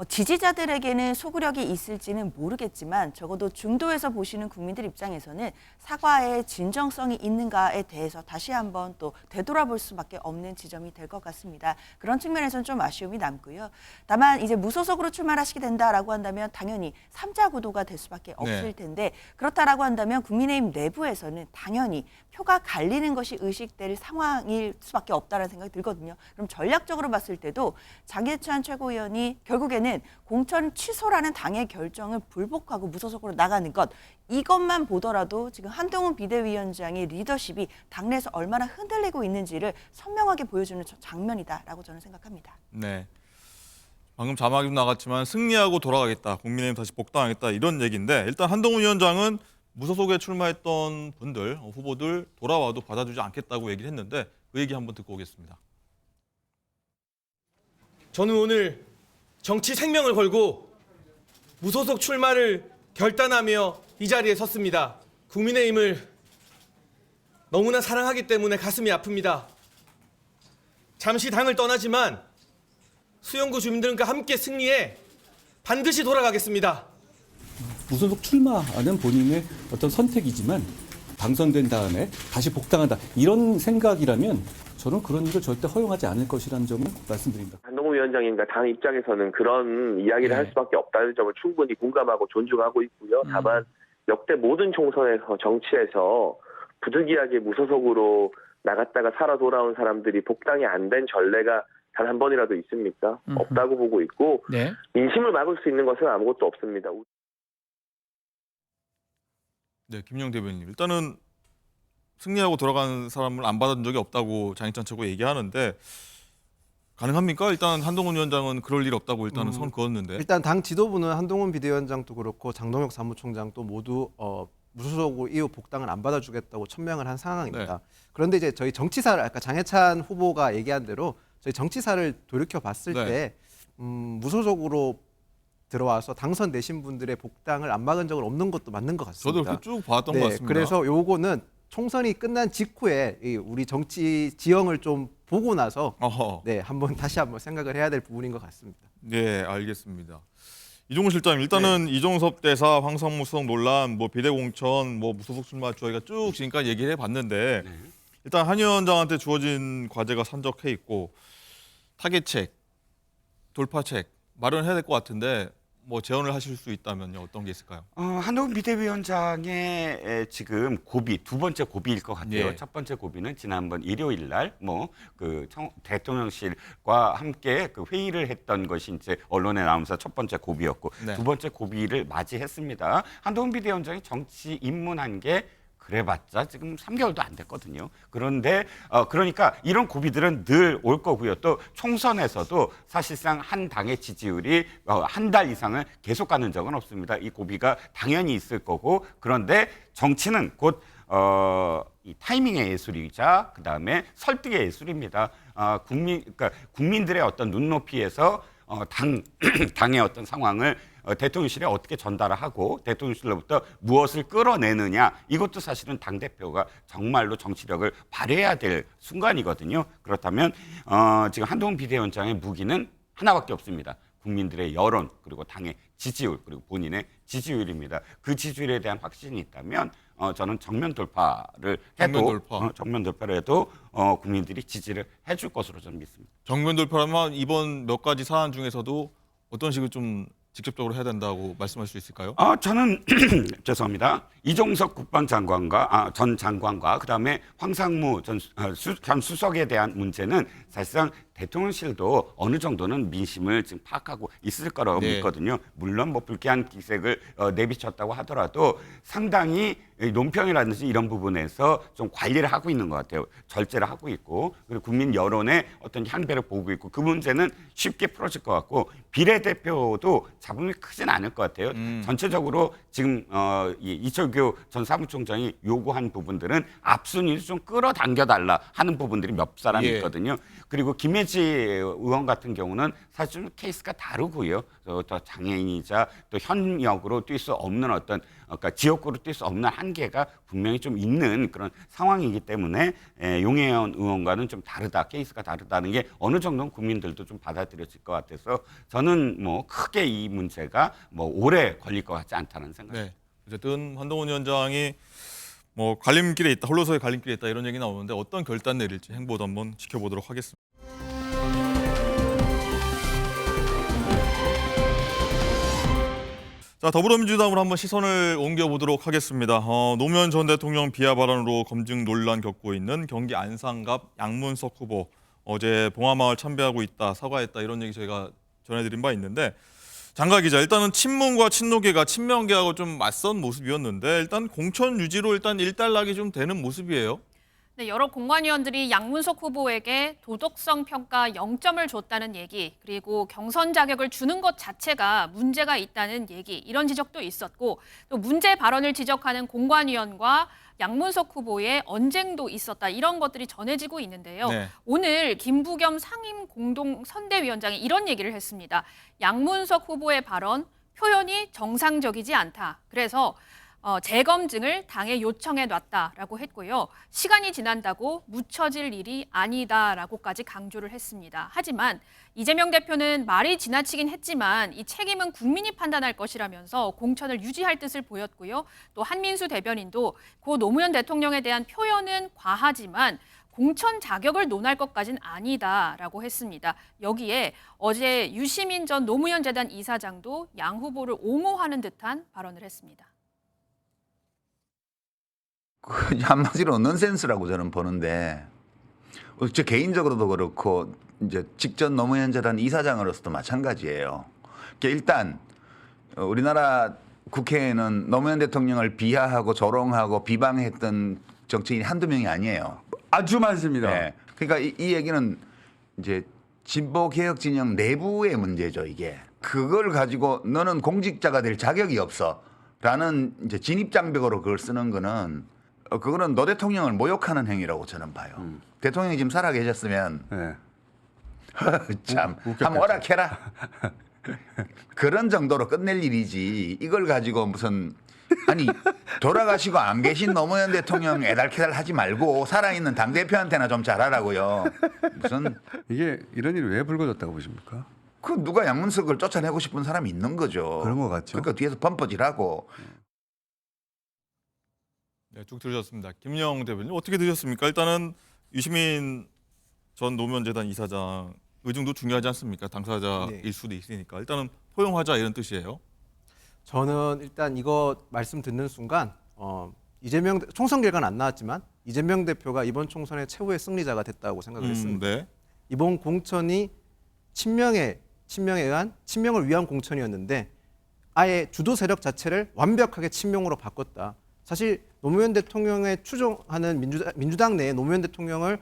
지지자들에게는 소구력이 있을지는 모르겠지만 적어도 중도에서 보시는 국민들 입장에서는 사과의 진정성이 있는가에 대해서 다시 한번 또 되돌아볼 수밖에 없는 지점이 될 것 같습니다. 그런 측면에서는 좀 아쉬움이 남고요. 다만 이제 무소속으로 출마를 하시게 된다라고 한다면 당연히 3자 구도가 될 수밖에 없을 텐데 그렇다라고 한다면 국민의힘 내부에서는 당연히 표가 갈리는 것이 의식될 상황일 수밖에 없다는 생각이 들거든요. 그럼 전략적으로 봤을 때도 장해찬 최고위원이 결국에는 공천 취소라는 당의 결정을 불복하고 무소속으로 나가는 것 이것만 보더라도 지금 한동훈 비대위원장의 리더십이 당내에서 얼마나 흔들리고 있는지를 선명하게 보여주는 장면이다라고 저는 생각합니다. 네. 방금 자막이 나갔지만 승리하고 돌아가겠다. 국민의힘 다시 복당하겠다. 이런 얘기인데 일단 한동훈 위원장은 무소속에 출마했던 분들, 후보들 돌아와도 받아주지 않겠다고 얘기를 했는데 그 얘기 한번 듣고 오겠습니다. 저는 오늘 정치 생명을 걸고 무소속 출마를 결단하며 이 자리에 섰습니다. 국민의힘을 너무나 사랑하기 때문에 가슴이 아픕니다. 잠시 당을 떠나지만 수영구 주민들과 함께 승리해 반드시 돌아가겠습니다. 무소속 출마하는 본인의 어떤 선택이지만 당선된 다음에 다시 복당한다. 이런 생각이라면 저는 그런 일을 절대 허용하지 않을 것이라는 점을 말씀드립니다. 한동훈 위원장님과 당 입장에서는 그런 이야기를 할 수밖에 없다는 점을 충분히 공감하고 존중하고 있고요. 다만 역대 모든 총선에서 정치에서 부득이하게 무소속으로 나갔다가 살아 돌아온 사람들이 복당이 안 된 전례가 단 한 번이라도 있습니까? 없다고 보고 있고 네. 민심을 막을 수 있는 것은 아무것도 없습니다. 네, 김영 대변인. 일단은 승리하고 돌아간 사람을 안 받은 적이 없다고 장익찬 최고 얘기하는데 가능합니까? 일단 한동훈 위원장은 그럴 일 없다고 일단은 선 그었는데. 일단 당 지도부는 한동훈 비대위원장도 그렇고 장동혁 사무총장도 모두 무소속으로 이후 복당을 안 받아주겠다고 천명을 한 상황입니다. 네. 그런데 이제 저희 정치사를 아까 장해찬 후보가 얘기한 대로 저희 정치사를 돌이켜 봤을 네. 때 무소속으로 들어와서 당선되신 분들의 복당을 안 막은 적은 없는 것도 맞는 것 같습니다. 저도 이렇게 쭉 봤던 것 같습니다. 그래서 요거는 총선이 끝난 직후에 우리 정치 지형을 좀 보고 나서 다시 한번 생각을 해야 될 부분인 것 같습니다. 네, 알겠습니다. 이종훈 실장님, 일단은 이종섭 대사, 황상무 수석 논란, 비대공천, 무소속 출마 저희가 쭉 지금까지 얘기를 해봤는데 일단 한 위원장한테 주어진 과제가 산적해 있고 타겟책, 돌파책 마련해야 될 것 같은데 제언을 하실 수 있다면요, 어떤 게 있을까요? 한동훈 비대위원장의 지금 고비, 두 번째 고비일 것 같아요. 예. 첫 번째 고비는 지난번 일요일 날 대통령실과 함께 회의를 했던 것이 이제 언론에 나오면서 첫 번째 고비였고 네. 두 번째 고비를 맞이했습니다. 한동훈 비대위원장이 정치 입문한 게 그래봤자 지금 3개월도 안 됐거든요. 그런데 그러니까 이런 고비들은 늘 올 거고요. 또 총선에서도 사실상 한 당의 지지율이 한 달 이상을 계속 가는 적은 없습니다. 이 고비가 당연히 있을 거고 그런데 정치는 곧 이 타이밍의 예술이자 그다음에 설득의 예술입니다. 그러니까 국민들의 어떤 눈높이에서 당의 어떤 상황을 대통령실에 어떻게 전달하고 대통령실로부터 무엇을 끌어내느냐 이것도 사실은 당대표가 정말로 정치력을 발휘해야 될 순간이거든요. 그렇다면 지금 한동훈 비대위원장의 무기는 하나밖에 없습니다. 국민들의 여론 그리고 당의 지지율 그리고 본인의 지지율입니다. 그 지지율에 대한 확신이 있다면 저는 정면 돌파를 해도 국민들이 지지를 해줄 것으로 저는 믿습니다. 정면 돌파라면 이번 몇 가지 사안 중에서도 어떤 식으로 좀 직접적으로 해야 된다고 말씀할 수 있을까요? 저는 죄송합니다. 이종석 국방장관과 전 장관과 그다음에 황상무 전 수석에 대한 문제는 사실상 대통령실도 어느 정도는 민심을 지금 파악하고 있을 거라고 믿거든요. 물론 불쾌한 기색을 내비쳤다고 하더라도 상당히 논평이라든지 이런 부분에서 좀 관리를 하고 있는 것 같아요. 절제를 하고 있고 그리고 국민 여론의 어떤 향배를 보고 있고 그 문제는 쉽게 풀어질 것 같고 비례대표도 잡음이 크진 않을 것 같아요. 전체적으로 지금 이철규 전 사무총장이 요구한 부분들은 앞순위를 좀 끌어당겨달라 하는 부분들이 몇 사람 있거든요. 그리고 김혜지 의원 같은 경우는 사실 좀 케이스가 다르고요. 또 장애인이자 또 현역으로 뛸 수 없는 어떤 그러니까 지역구로 뛸 수 없는 한계가 분명히 좀 있는 그런 상황이기 때문에 용혜연 의원과는 좀 다르다, 케이스가 다르다는 게 어느 정도는 국민들도 좀 받아들여질 것 같아서 저는 크게 이 문제가 오래 걸릴 것 같지 않다는 생각입니다. 네. 어쨌든 한동훈 위원장이 갈림길에 있다, 홀로서의 갈림길에 있다 이런 얘기 나오는데 어떤 결단 내릴지 행보도 한번 지켜보도록 하겠습니다. 자, 더불어민주당으로 한번 시선을 옮겨보도록 하겠습니다. 노무현 전 대통령 비하 발언으로 검증 논란 겪고 있는 경기 안산갑 양문석 후보 어제 봉화마을 참배하고 있다, 사과했다 이런 얘기 저희가 전해드린 바 있는데 장가 기자, 일단은 친문과 친노계가 친명계하고 좀 맞선 모습이었는데 일단 공천 유지로 일단 일단락이 좀 되는 모습이에요. 네, 여러 공관위원들이 양문석 후보에게 도덕성 평가 0점을 줬다는 얘기, 그리고 경선 자격을 주는 것 자체가 문제가 있다는 얘기, 이런 지적도 있었고 또 문제 발언을 지적하는 공관위원과 양문석 후보의 언쟁도 있었다, 이런 것들이 전해지고 있는데요. 네. 오늘 김부겸 상임 공동 선대위원장이 이런 얘기를 했습니다. 양문석 후보의 발언, 표현이 정상적이지 않다. 그래서 재검증을 당에 요청해 놨다라고 했고요. 시간이 지난다고 묻혀질 일이 아니다라고까지 강조를 했습니다. 하지만 이재명 대표는 말이 지나치긴 했지만 이 책임은 국민이 판단할 것이라면서 공천을 유지할 뜻을 보였고요. 또 한민수 대변인도 고 노무현 대통령에 대한 표현은 과하지만 공천 자격을 논할 것까지는 아니다라고 했습니다. 여기에 어제 유시민 전 노무현 재단 이사장도 양 후보를 옹호하는 듯한 발언을 했습니다. 한마디로 넌센스라고 저는 보는데, 저 개인적으로도 그렇고 이제 직전 노무현 재단 이사장으로서도 마찬가지예요. 그러니까 일단 우리나라 국회에는 노무현 대통령을 비하하고 조롱하고 비방했던 정치인이 한두 명이 아니에요. 아주 많습니다. 네. 그러니까 이 얘기는 이제 진보 개혁 진영 내부의 문제죠, 이게. 그걸 가지고 너는 공직자가 될 자격이 없어라는 이제 진입장벽으로 그걸 쓰는 거는 그거는 노 대통령을 모욕하는 행위라고 저는 봐요. 대통령이 지금 살아 계셨으면 네. 참 한번 오락해라. 그런 정도로 끝낼 일이지. 이걸 가지고 무슨 아니 돌아가시고 안 계신 노무현 대통령 애달캐달 하지 말고 살아있는 당대표한테나 좀 잘하라고요. 무슨 이게 이런 일이 왜 불거졌다고 보십니까? 그 누가 양문석을 쫓아내고 싶은 사람이 있는 거죠. 그런 것 같죠. 그러니까 뒤에서 범퍼질하고. 네, 쭉 들으셨습니다. 김영 대변인 어떻게 들으셨습니까? 일단은 유시민 전 노무현 재단 이사장 의중도 중요하지 않습니까? 당사자일 네. 수도 있으니까 일단은 포용하자 이런 뜻이에요. 저는 일단 이거 말씀 듣는 순간 이재명 총선 결과는 안 나왔지만 이재명 대표가 이번 총선의 최후의 승리자가 됐다고 생각을 했습니다. 네. 이번 공천이 친명을 위한 공천이었는데 아예 주도 세력 자체를 완벽하게 친명으로 바꿨다. 사실 노무현 대통령의 추종하는 민주당 내에 노무현 대통령을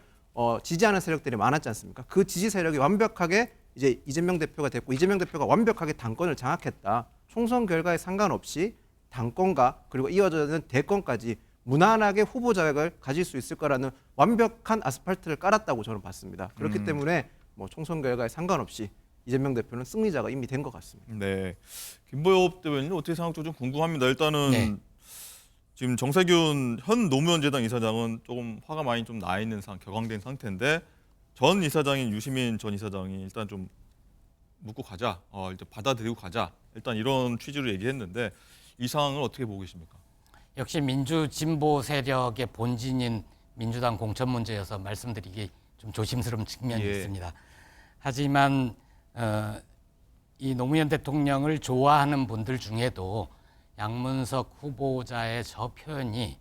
지지하는 세력들이 많았지 않습니까? 그 지지 세력이 완벽하게 이제 이재명 대표가 됐고 이재명 대표가 완벽하게 당권을 장악했다. 총선 결과에 상관없이 당권과 그리고 이어져는 대권까지 무난하게 후보 자격을 가질 수 있을 거라는 완벽한 아스팔트를 깔았다고 저는 봤습니다. 그렇기 때문에 뭐 총선 결과에 상관없이 이재명 대표는 승리자가 이미 된 것 같습니다. 네. 김보엽 대변인 어떻게 생각할지 좀 궁금합니다. 일단은 네. 지금 정세균 현 노무현 재단 이사장은 조금 화가 많이 좀 나 있는 격앙된 상태인데 전 이사장인 유시민 전 이사장이 일단 좀 묻고 가자, 일단 받아들이고 가자. 일단 이런 취지로 얘기했는데 이 상황을 어떻게 보고 계십니까? 역시 민주 진보 세력의 본진인 민주당 공천 문제여서 말씀드리기 좀 조심스러운 측면이 있습니다. 하지만 이 노무현 대통령을 좋아하는 분들 중에도 양문석 후보자의 저 표현이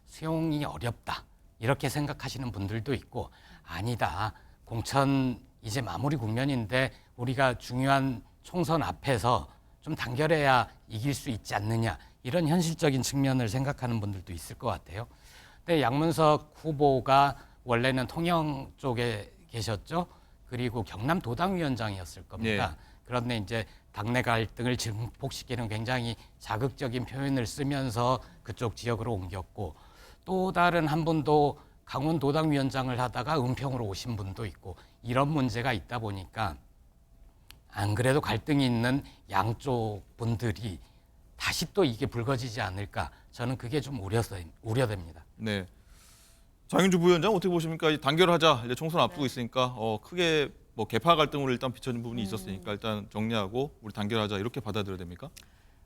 수용이 어렵다 이렇게 생각하시는 분들도 있고 아니다 공천 이제 마무리 국면인데 우리가 중요한 총선 앞에서 좀 단결해야 이길 수 있지 않느냐 이런 현실적인 측면을 생각하는 분들도 있을 것 같아요. 근데 양문석 후보가 원래는 통영 쪽에 계셨죠. 그리고 경남 도당위원장이었을 겁니다. 그런데 이제 당내 갈등을 증폭시키는 굉장히 자극적인 표현을 쓰면서 그쪽 지역으로 옮겼고 또 다른 한 분도 강원 도당위원장을 하다가 은평으로 오신 분도 있고 이런 문제가 있다 보니까 안 그래도 갈등이 있는 양쪽 분들이 다시 또 이게 불거지지 않을까 저는 그게 좀 우려됩니다. 네. 장윤주 부위원장 어떻게 보십니까? 단결하자. 이제 총선 앞두고 있으니까 크게 뭐 개파 갈등으로 일단 비춰진 부분이 있었으니까 일단 정리하고 우리 단결하자 이렇게 받아들여야 됩니까?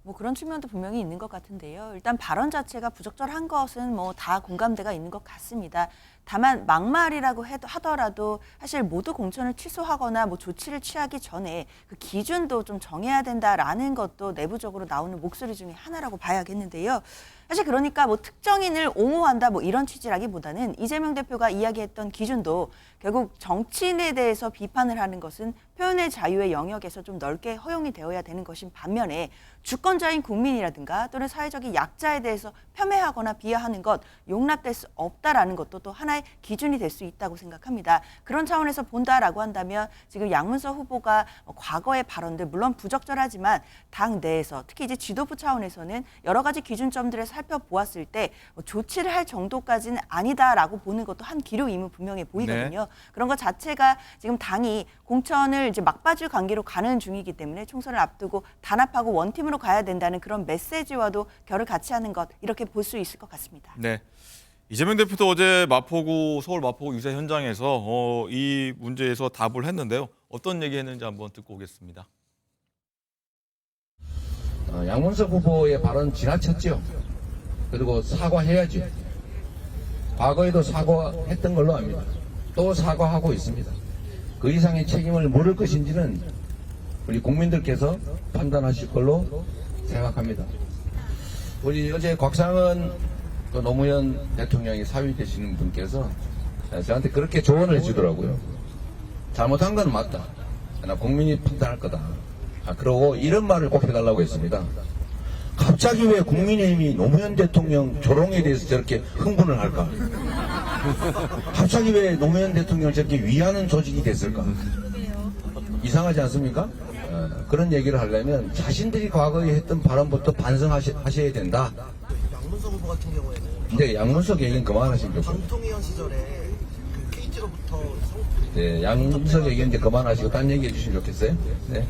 뭐 그런 측면도 분명히 있는 것 같은데요. 일단 발언 자체가 부적절한 것은 뭐 다 공감대가 있는 것 같습니다. 다만 막말이라고 하더라도 사실 모두 공천을 취소하거나 뭐 조치를 취하기 전에 그 기준도 좀 정해야 된다라는 것도 내부적으로 나오는 목소리 중에 하나라고 봐야겠는데요. 사실 그러니까 뭐 특정인을 옹호한다 뭐 이런 취지라기보다는 이재명 대표가 이야기했던 기준도 결국 정치인에 대해서 비판을 하는 것은 표현의 자유의 영역에서 좀 넓게 허용이 되어야 되는 것인 반면에 주권자인 국민이라든가 또는 사회적인 약자에 대해서 폄훼하거나 비하하는 것 용납될 수 없다라는 것도 또 하나의 하나의 기준이 될 수 있다고 생각합니다. 그런 차원에서 본다라고 한다면 지금 양문석 후보가 과거의 발언들 물론 부적절하지만 당 내에서 특히 이제 지도부 차원에서는 여러 가지 기준점들을 살펴보았을 때 조치를 할 정도까지는 아니다라고 보는 것도 한 기류임은 분명해 보이거든요. 그런 것 자체가 지금 당이 공천을 이제 막바지 관계로 가는 중이기 때문에 총선을 앞두고 단합하고 원팀으로 가야 된다는 그런 메시지와도 결을 같이 하는 것 이렇게 볼 수 있을 것 같습니다. 네. 이재명 대표도 어제 서울 마포구 유세 현장에서 이 문제에서 답을 했는데요. 어떤 얘기했는지 한번 듣고 오겠습니다. 양문석 후보의 발언 지나쳤죠. 그리고 사과해야죠. 과거에도 사과했던 걸로 압니다. 또 사과하고 있습니다. 그 이상의 책임을 물을 것인지는 우리 국민들께서 판단하실 걸로 생각합니다. 우리 어제 곽상은 또 노무현 대통령이 사위 되시는 분께서 저한테 그렇게 조언을 해주더라고요. 잘못한 건 맞다. 나 국민이 판단할 거다. 그러고 이런 말을 꼭 해달라고 했습니다. 갑자기 왜 국민의힘이 노무현 대통령 조롱에 대해서 저렇게 흥분을 할까? 갑자기 왜 노무현 대통령을 저렇게 위하는 조직이 됐을까? 이상하지 않습니까? 그런 얘기를 하려면 자신들이 과거에 했던 발언부터 반성하셔야 된다. 양문석 후보 같은 경우에는 근데 양문석 얘기는 그만하시면 좋겠어요. 전통위원 시절에 그 KT로부터 네, 양문석 얘기는 이제 그만하시고 딴 얘기 해주시면 좋겠어요. 네.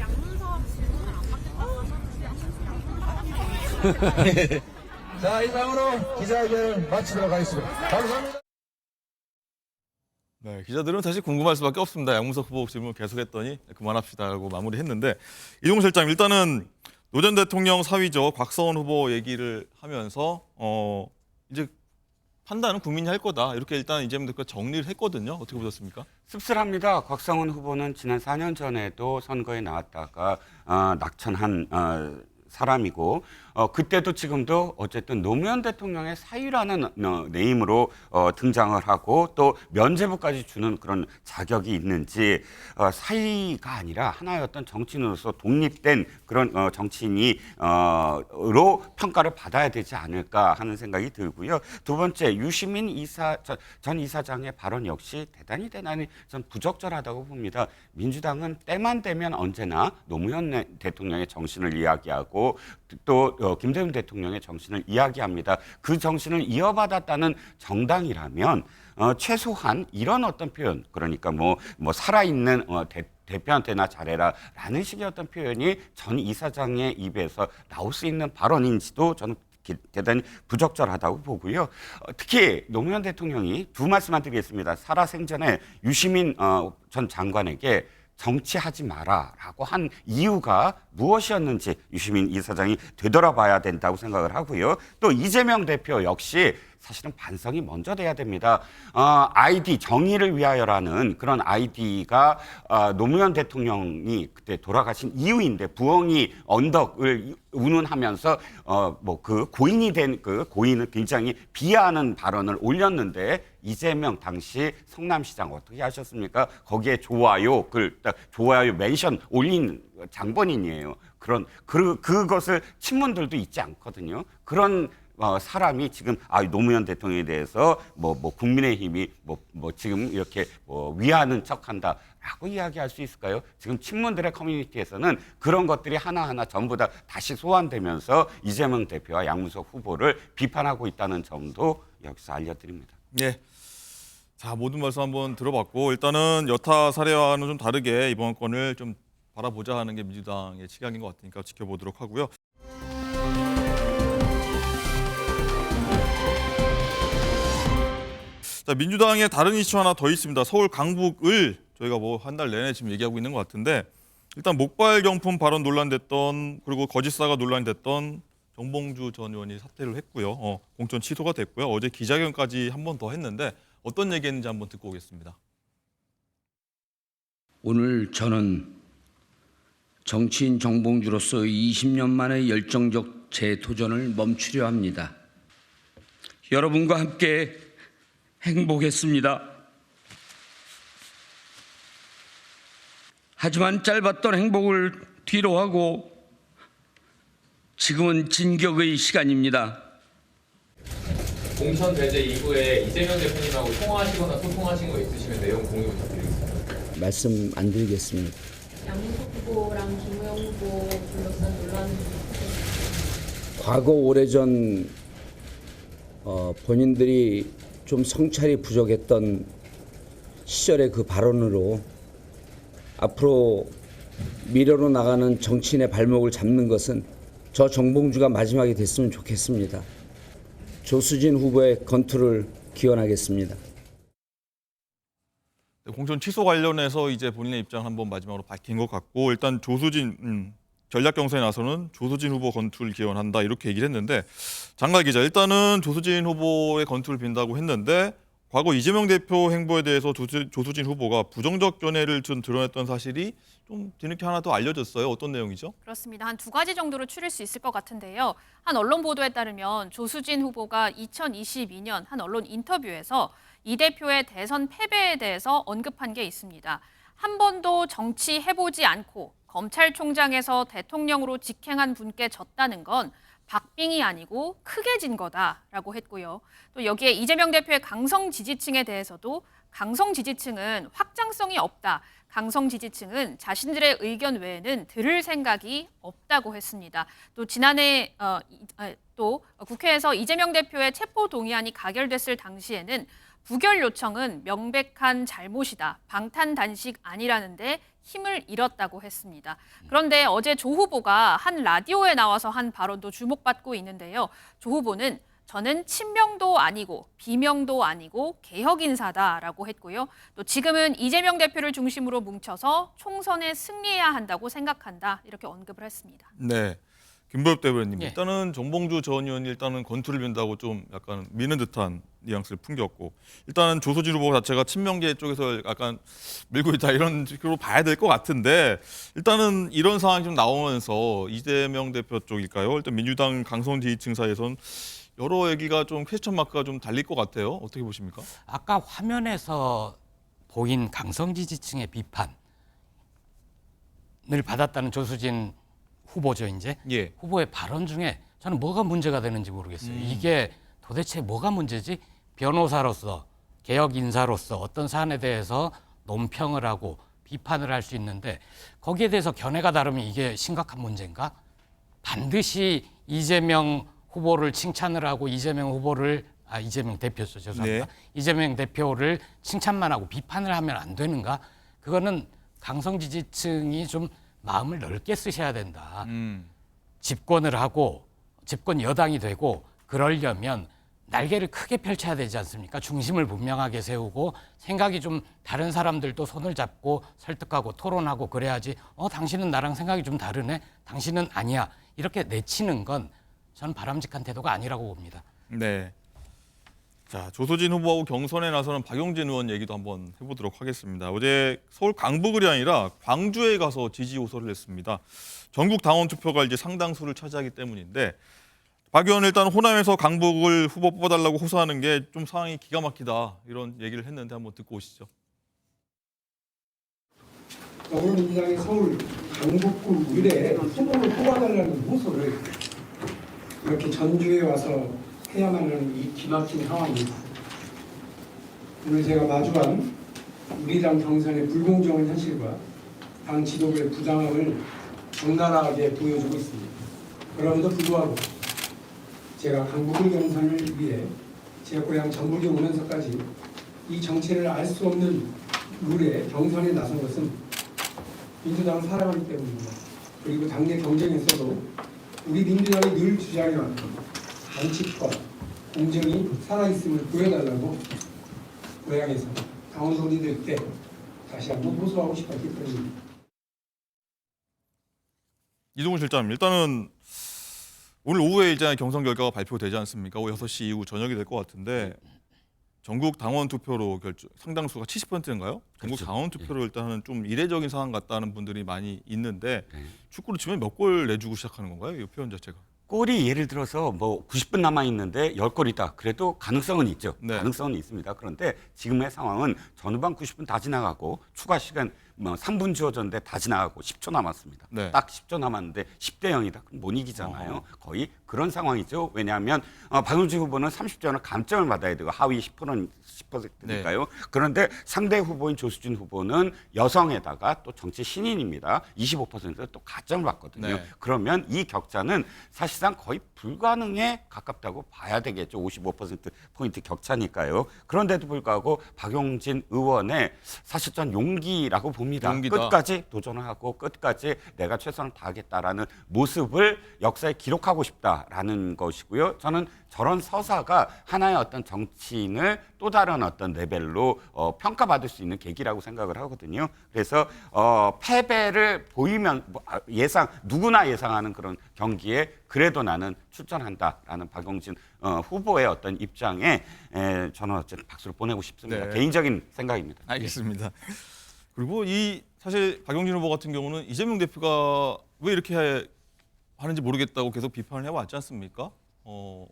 자, 이상으로 기자회견을 마치도록 하겠습니다. 감사합니다. 네, 기자들은 사실 궁금할 수밖에 없습니다. 양문석 후보 질문 계속했더니 그만합시다라고 마무리했는데 이종호 실장 일단은 노 전 대통령 사위죠 곽성원 후보 얘기를 하면서 이제 판단은 국민이 할 거다 이렇게 일단 이재명 대표가 정리를 했거든요. 어떻게 보셨습니까? 씁쓸합니다. 곽성원 후보는 지난 4년 전에도 선거에 나왔다가 낙천한 사람이고 그때도 지금도 어쨌든 노무현 대통령의 사위라는 네임으로 등장을 하고 또 면죄부까지 주는 그런 자격이 있는지 사위가 아니라 하나의 어떤 정치인으로서 독립된 그런 정치인으로 평가를 받아야 되지 않을까 하는 생각이 들고요. 두 번째 유시민 전 이사장의 발언 역시 대단히 전 부적절하다고 봅니다. 민주당은 때만 되면 언제나 노무현 대통령의 정신을 이야기하고 또 김대중 대통령의 정신을 이야기합니다. 그 정신을 이어받았다는 정당이라면 최소한 이런 어떤 표현, 그러니까 뭐 살아있는 대표한테나 잘해라라는 식의 어떤 표현이 전 이사장의 입에서 나올 수 있는 발언인지도 저는 대단히 부적절하다고 보고요. 특히 노무현 대통령이 두 말씀만 드리겠습니다. 살아생전에 유시민 전 장관에게 정치하지 마라라고 한 이유가 무엇이었는지 유시민 이사장이 되돌아봐야 된다고 생각을 하고요. 또 이재명 대표 역시 사실은 반성이 먼저 돼야 됩니다. 아이디 정의를 위하여라는 그런 아이디가 노무현 대통령이 그때 돌아가신 이유인데 부엉이 언덕을 운운하면서 그 고인이 된 그 고인을 굉장히 비하하는 발언을 올렸는데 이재명 당시 성남시장 어떻게 하셨습니까? 거기에 좋아요 멘션 올린 장본인이에요. 그것을 친문들도 잊지 않거든요. 그런 사람이 지금 노무현 대통령에 대해서 국민의힘이 지금 이렇게 위하는 척한다라고 이야기할 수 있을까요? 지금 친문들의 커뮤니티에서는 그런 것들이 하나하나 전부 다 다시 소환되면서 이재명 대표와 양문석 후보를 비판하고 있다는 점도 여기서 알려드립니다. 네. 자, 모든 말씀 한번 들어봤고 일단은 여타 사례와는 좀 다르게 이번 건을 좀 바라보자 하는 게 민주당의 취향인 것 같으니까 지켜보도록 하고요. 자, 민주당의 다른 이슈 하나 더 있습니다. 서울 강북을 저희가 한 달 내내 지금 얘기하고 있는 것 같은데 일단 목발 경품 발언 논란됐던 그리고 거짓사가 논란됐던 정봉주 전 의원이 사퇴를 했고요. 공천 취소가 됐고요. 어제 기자회견까지 한 번 더 했는데 어떤 얘기했는지 한번 듣고 오겠습니다. 오늘 저는 정치인 정봉주로서 20년 만의 열정적 재도전을 멈추려 합니다. 여러분과 함께 행복했습니다. 하지만 짧았던 행복을 뒤로하고 지금은 진격의 시간입니다. 공천 배제 이후에 이재명 대표님하고 통화하시거나 소통하신 거 있으시면 내용 공유 부탁드리겠습니다. 말씀 안 드리겠습니다. 양문석 후보랑 김우영 후보 둘러싼 논란. 과거 오래전 본인들이 좀 성찰이 부족했던 시절의 그 발언으로 앞으로 미래로 나가는 정치인의 발목을 잡는 것은 저 정봉주가 마지막이 됐으면 좋겠습니다. 조수진 후보의 건투를 기원하겠습니다. 공천 취소 관련해서 이제 본인의 입장을 한번 마지막으로 밝힌 것 같고, 일단 조수진 전략 경선에 나서는 조수진 후보 건투를 기원한다 이렇게 얘기를 했는데, 장갈 기자, 일단은 조수진 후보의 건투를 빈다고 했는데 과거 이재명 대표 행보에 대해서 조수진 후보가 부정적 견해를 좀 드러냈던 사실이 좀 뒤늦게 하나 더 알려졌어요. 어떤 내용이죠? 그렇습니다. 한 두 가지 정도로 추릴 수 있을 것 같은데요. 한 언론 보도에 따르면 조수진 후보가 2022년 한 언론 인터뷰에서 이 대표의 대선 패배에 대해서 언급한 게 있습니다. 한 번도 정치해보지 않고 검찰총장에서 대통령으로 직행한 분께 졌다는 건 박빙이 아니고 크게 진 거다라고 했고요. 또 여기에 이재명 대표의 강성 지지층에 대해서도 강성 지지층은 확장성이 없다. 강성 지지층은 자신들의 의견 외에는 들을 생각이 없다고 했습니다. 또 지난해 또 국회에서 이재명 대표의 체포 동의안이 가결됐을 당시에는 부결 요청은 명백한 잘못이다. 방탄단식 아니라는데 힘을 잃었다고 했습니다. 그런데 어제 조 후보가 한 라디오에 나와서 한 발언도 주목받고 있는데요. 조 후보는 저는 친명도 아니고 비명도 아니고 개혁 인사다라고 했고요. 또 지금은 이재명 대표를 중심으로 뭉쳐서 총선에 승리해야 한다고 생각한다. 이렇게 언급을 했습니다. 네. 김보엽 대변인, 예. 일단은 정봉주 전 의원이 일단은 건투를 빈다고 좀 약간 미는 듯한 뉘앙스를 풍겼고, 일단은 조수진 후보 자체가 친명계 쪽에서 약간 밀고 있다 이런 식으로 봐야 될 것 같은데, 일단은 이런 상황이 좀 나오면서 이재명 대표 쪽일까요? 일단 민주당 강성 지지층 사이에선 여러 얘기가 좀 퀘스천 마크가 좀 달릴 것 같아요. 어떻게 보십니까? 아까 화면에서 보인 강성 지지층의 비판을 받았다는 조수진 후보죠, 이제. 예. 후보의 발언 중에 저는 뭐가 문제가 되는지 모르겠어요. 이게 도대체 뭐가 문제지? 변호사로서, 개혁 인사로서 어떤 사안에 대해서 논평을 하고 비판을 할 수 있는데 거기에 대해서 견해가 다르면 이게 심각한 문제인가? 반드시 이재명 후보를 칭찬을 하고 이재명 대표죠, 죄송합니다. 네. 이재명 대표를 칭찬만 하고 비판을 하면 안 되는가? 그거는 강성 지지층이 좀 마음을 넓게 쓰셔야 된다. 집권을 하고 집권 여당이 되고 그러려면 날개를 크게 펼쳐야 되지 않습니까? 중심을 분명하게 세우고 생각이 좀 다른 사람들도 손을 잡고 설득하고 토론하고 그래야지 당신은 나랑 생각이 좀 다르네? 당신은 아니야. 이렇게 내치는 건 저는 바람직한 태도가 아니라고 봅니다. 네. 자, 조수진 후보하고 경선에 나서는 박용진 의원 얘기도 한번 해보도록 하겠습니다. 어제 서울 강북을이 아니라 광주에 가서 지지 호소를 했습니다. 전국 당원 투표가 이제 상당수를 차지하기 때문인데, 박 의원은 일단 호남에서 강북을 후보 뽑아달라고 호소하는 게 좀 상황이 기가 막히다 이런 얘기를 했는데 한번 듣고 오시죠. 더불어민주당이 서울 강북구 의뢰에 후보를 뽑아달라는 호소를 이렇게 전주에 와서 해야만 하는 이 기막힌 상황입니다. 오늘 제가 마주한 우리 당 경선의 불공정한 현실과 당 지도부의 부당함을 적나라하게 보여주고 있습니다. 그럼에도 불구하고 제가 강북을 경선을 위해 제 고향 전북에 오면서까지 이 정체를 알 수 없는 룰에 경선에 나선 것은 민주당을 사랑하기 때문입니다. 그리고 당내 경쟁에서도 우리 민주당이 늘 주장해왔던 원칙과 공정이 살아있음을 보여달라고 고향에서 당원동지들께 다시 한번 호소하고 싶었기 때문입니다. 이동훈 실장님, 일단은 오늘 오후에 이제 경선 결과가 발표되지 않습니까? 오후 6시 이후 저녁이 될 것 같은데 전국 당원 투표로 상당수가 70%인가요? 전국 그렇죠. 당원 투표로 일단은 좀 이례적인 상황 같다는 분들이 많이 있는데 축구로 치면 몇 골 내주고 시작하는 건가요? 이 표현 자체가. 골이 예를 들어서 뭐 90분 남아 있는데 10골이다. 그래도 가능성은 있죠. 네. 가능성은 있습니다. 그런데 지금의 상황은 전후반 90분 다 지나가고 추가 시간 뭐 3분 주어졌는데 다 지나가고 10초 남았습니다. 네. 딱 10초 남았는데 10대 0이다. 그럼 못 이기잖아요. 거의 그런 상황이죠. 왜냐하면 박용진 후보는 30점을 감점을 받아야 되고 하위 10%니까요. 그런데 상대 후보인 조수진 후보는 여성에다가 또 정치 신인입니다. 25%를 또 가점을 받거든요. 네. 그러면 이 격차는 사실상 거의 불가능에 가깝다고 봐야 되겠죠. 55%포인트 격차니까요. 그런데도 불구하고 박용진 의원의 사실 전 용기라고 봅니다. 용기다. 끝까지 도전을 하고 끝까지 내가 최선을 다하겠다라는 모습을 역사에 기록하고 싶다라는 것이고요. 저는 저런 서사가 하나의 어떤 정치인을 또 다른 어떤 레벨로 평가받을 수 있는 계기라고 생각을 하거든요. 그래서 패배를 보이면 누구나 예상하는 그런 경기에 그래도 나는 출전한다라는 박용진 후보의 어떤 입장에 저는 어쨌든 박수를 보내고 싶습니다. 네. 개인적인 생각입니다. 알겠습니다. 그리고 사실 박용진 후보 같은 경우는 이재명 대표가 왜 이렇게 하는지 모르겠다고 계속 비판을 해왔지 않습니까?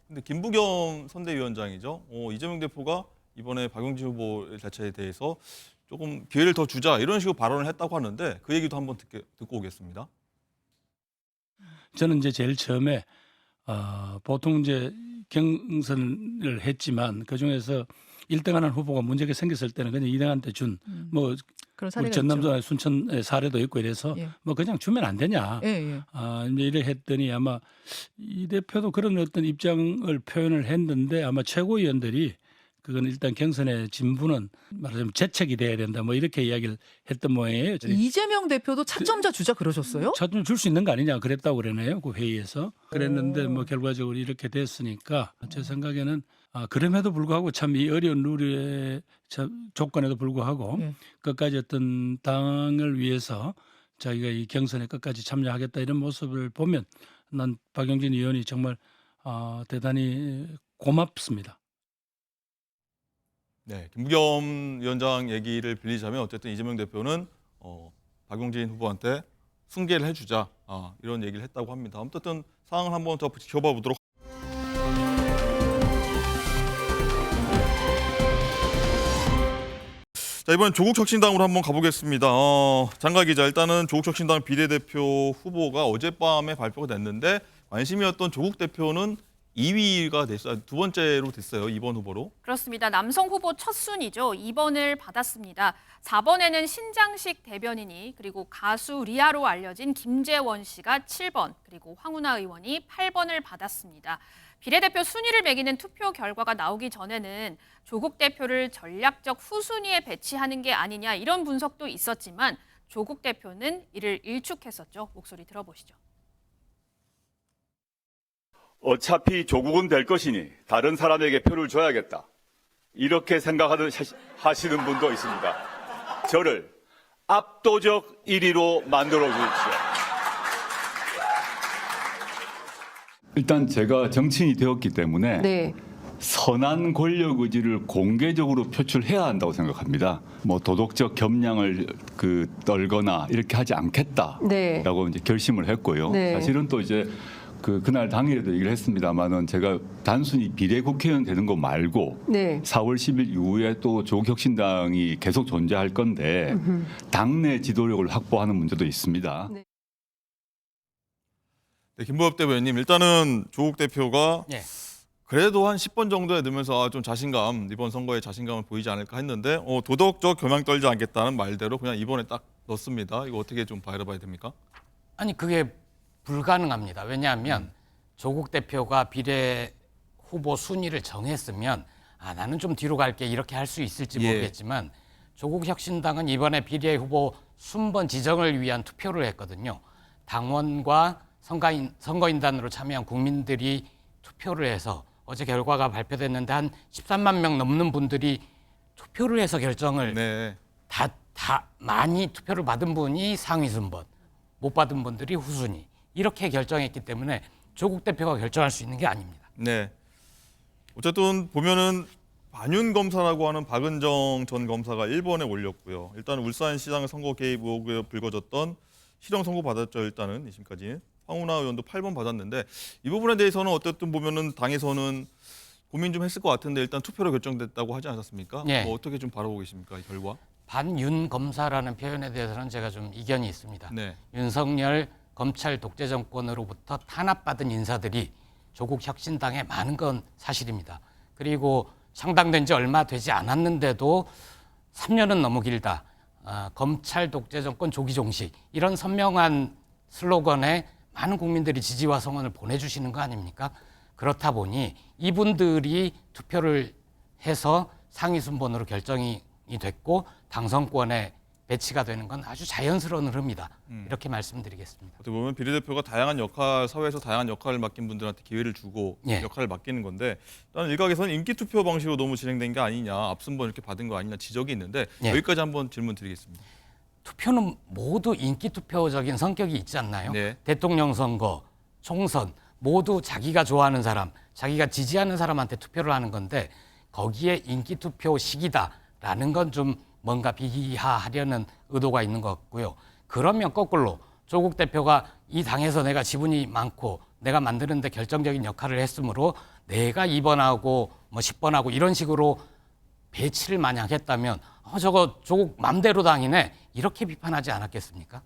근데 김부겸 선대위원장이죠. 이재명 대표가 이번에 박용진 후보 자체에 대해서 조금 기회를 더 주자 이런 식으로 발언을 했다고 하는데 그 얘기도 한번 듣고 오겠습니다. 저는 이제 제일 처음에 보통 이제 경선을 했지만 그 중에서 1등하는 후보가 문제가 생겼을 때는 그냥 2등한테 준 뭐 그런 사례가 전남도 순천 사례도 있고 이래서 예. 뭐 그냥 주면 안 되냐. 예. 이제 이래 했더니 아마 이 대표도 그런 어떤 입장을 표현을 했는데 아마 최고위원들이 그건 일단 경선의 진부는 말하자면 재책이 돼야 된다. 뭐 이렇게 이야기를 했던 모양이에요. 이재명 대표도 차점자 주자 그러셨어요? 차점 줄 수 있는 거 아니냐 그랬다고 그러네요. 그 회의에서. 그랬는데 뭐 결과적으로 이렇게 됐으니까 제 생각에는 그럼에도 불구하고 참 이 어려운 룰의 조건에도 불구하고 끝까지 어떤 당을 위해서 자기가 이 경선에 끝까지 참여하겠다 이런 모습을 보면 난 박용진 의원이 정말 대단히 고맙습니다. 네, 김부겸 위원장 얘기를 빌리자면 어쨌든 이재명 대표는 박용진 후보한테 승계를 해주자 이런 얘기를 했다고 합니다. 어쨌든 상황을 한번 더 지켜봐 보도록. 자, 이번 조국 혁신당으로 한번 가보겠습니다. 장가 기자, 일단은 조국 혁신당 비례대표 후보가 어젯밤에 발표가 됐는데 관심이었던 조국 대표는 2위가 됐어요. 두 번째로 됐어요. 2번 후보로. 그렇습니다. 남성 후보 첫 순위죠. 2번을 받았습니다. 4번에는 신장식 대변인이 그리고 가수 리아로 알려진 김재원 씨가 7번 그리고 황운하 의원이 8번을 받았습니다. 비례대표 순위를 매기는 투표 결과가 나오기 전에는 조국 대표를 전략적 후순위에 배치하는 게 아니냐 이런 분석도 있었지만 조국 대표는 이를 일축했었죠. 목소리 들어보시죠. 어차피 조국은 될 것이니 다른 사람에게 표를 줘야겠다. 이렇게 하시는 분도 있습니다. 저를 압도적 1위로 만들어 주십시오. 일단 제가 정치인이 되었기 때문에 선한 권력 의지를 공개적으로 표출해야 한다고 생각합니다. 뭐 도덕적 겸양을 떨거나 이렇게 하지 않겠다라고 이제 결심을 했고요. 사실은 또 이제 그날 당일에도 얘기를 했습니다만은 제가 단순히 비례 국회의원 되는 거 말고 4월 10일 이후에 또 조국혁신당이 계속 존재할 건데 당내 지도력을 확보하는 문제도 있습니다. 네, 김보엽 대변인님, 일단은 조국 대표가 그래도 한 10번 정도에 넣으면서 좀 자신감, 이번 선거에 자신감을 보이지 않을까 했는데 도덕적 교양 떨지 않겠다는 말대로 그냥 이번에 딱 넣습니다. 이거 어떻게 좀 바라봐야 됩니까? 아니 그게 불가능합니다. 왜냐하면 조국 대표가 비례 후보 순위를 정했으면 나는 좀 뒤로 갈게 이렇게 할 수 있을지 모르겠지만 조국 혁신당은 이번에 비례 후보 순번 지정을 위한 투표를 했거든요. 당원과 선거인단으로 참여한 국민들이 투표를 해서 어제 결과가 발표됐는데 한 13만 명 넘는 분들이 투표를 해서 결정을 다 많이 투표를 받은 분이 상위 순번, 못 받은 분들이 후순위 이렇게 결정했기 때문에 조국 대표가 결정할 수 있는 게 아닙니다. 네. 어쨌든 보면은 반윤 검사라고 하는 박은정 전 검사가 1번에 올렸고요. 일단 울산시장 선거 개입 의혹에 불거졌던 실형 선고 받았죠. 일단은 2심까지. 황운하 의원도 8번 받았는데 이 부분에 대해서는 어쨌든 보면은 당에서는 고민 좀 했을 것 같은데 일단 투표로 결정됐다고 하지 않았습니까? 예. 뭐 어떻게 좀 바라보고 계십니까? 이 결과? 반윤 검사라는 표현에 대해서는 제가 좀 이견이 있습니다. 네. 윤석열 검찰 독재 정권으로부터 탄압받은 인사들이 조국 혁신당에 많은 건 사실입니다. 그리고 창당된 지 얼마 되지 않았는데도 3년은 너무 길다. 검찰 독재 정권 조기 종식 이런 선명한 슬로건에 많은 국민들이 지지와 성원을 보내주시는 거 아닙니까? 그렇다 보니 이분들이 투표를 해서 상위 순번으로 결정이 됐고 당선권에 배치가 되는 건 아주 자연스러운 흐름이다. 이렇게 말씀드리겠습니다. 어떻게 보면 비례대표가 다양한 역할, 사회에서 다양한 역할을 맡긴 분들한테 기회를 주고 예. 역할을 맡기는 건데 일단 일각에서는 인기 투표 방식으로 너무 진행된 게 아니냐, 앞순번 이렇게 받은 거 아니냐 지적이 있는데 예. 여기까지 한번 질문 드리겠습니다. 투표는 모두 인기 투표적인 성격이 있지 않나요? 네. 대통령 선거, 총선 모두 자기가 좋아하는 사람, 자기가 지지하는 사람한테 투표를 하는 건데 거기에 인기 투표식이다라는 건 좀 뭔가 비하하려는 의도가 있는 것 같고요. 그러면 거꾸로 조국 대표가 이 당에서 내가 지분이 많고 내가 만드는데 결정적인 역할을 했으므로 내가 2번하고 뭐 10번하고 이런 식으로 배치를 만약 했다면 저거 조국 맘대로 당이네 이렇게 비판하지 않았겠습니까?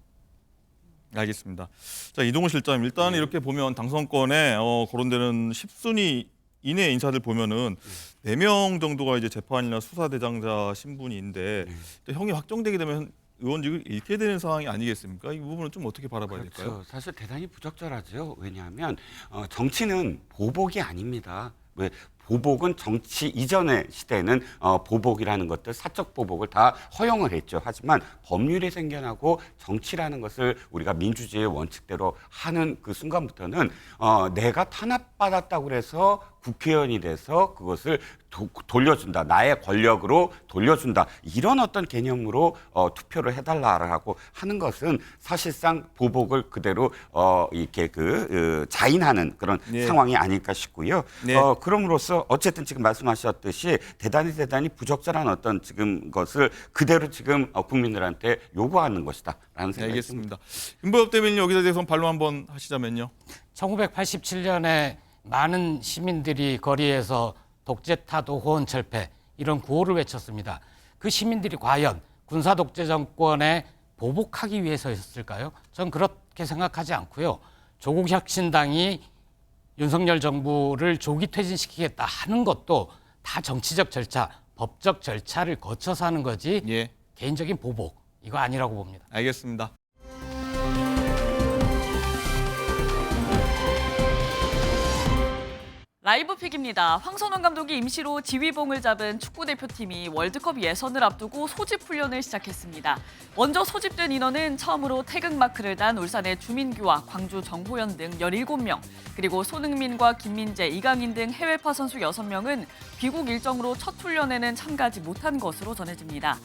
알겠습니다. 자, 이동훈 실장님, 일단 이렇게 보면 당선권에 거론되는 10순위 이내 인사들 보면은 4명 정도가 이제 재판이나 수사 대상자 신분인데 형이 확정되게 되면 의원직을 잃게 되는 상황이 아니겠습니까? 이 부분은 좀 어떻게 바라봐야 될까요? 그렇죠. 사실 대단히 부적절하죠. 왜냐하면 정치는 보복이 아닙니다. 왜 보복은 정치 이전의 시대에는 보복이라는 것들, 사적 보복을 다 허용을 했죠. 하지만 법률이 생겨나고 정치라는 것을 우리가 민주주의의 원칙대로 하는 그 순간부터는 내가 탄압받았다고 해서 국회의원이 돼서 그것을 돌려준다. 나의 권력으로 돌려준다. 이런 어떤 개념으로 투표를 해달라고 하는 것은 사실상 보복을 그대로 이렇게 자인하는 그런 네. 상황이 아닐까 싶고요. 네. 그럼으로써 어쨌든 지금 말씀하셨듯이 대단히 부적절한 어떤 지금 것을 그대로 지금 국민들한테 요구하는 것이다라는 생각이 알겠습니다. 윤보엽 대변인 여기에 대해서 반론 한번 하시자면요. 1987년에 많은 시민들이 거리에서 독재타도 호언철폐 이런 구호를 외쳤습니다. 그 시민들이 과연 군사 독재 정권에 보복하기 위해서였을까요? 전 그렇게 생각하지 않고요. 조국 혁신당이 윤석열 정부를 조기 퇴진시키겠다 하는 것도 다 정치적 절차, 법적 절차를 거쳐서 하는 거지 예. 개인적인 보복 이거 아니라고 봅니다. 알겠습니다. 라이브 픽입니다. 황선홍 감독이 임시로 지휘봉을 잡은 축구대표팀이 월드컵 예선을 앞두고 소집 훈련을 시작했습니다. 먼저 소집된 인원은 처음으로 태극마크를 단 울산의 주민규와 광주 정호연 등 17명, 그리고 손흥민과 김민재, 이강인 등 해외파 선수 6명은 귀국 일정으로 첫 훈련에는 참가하지 못한 것으로 전해집니다.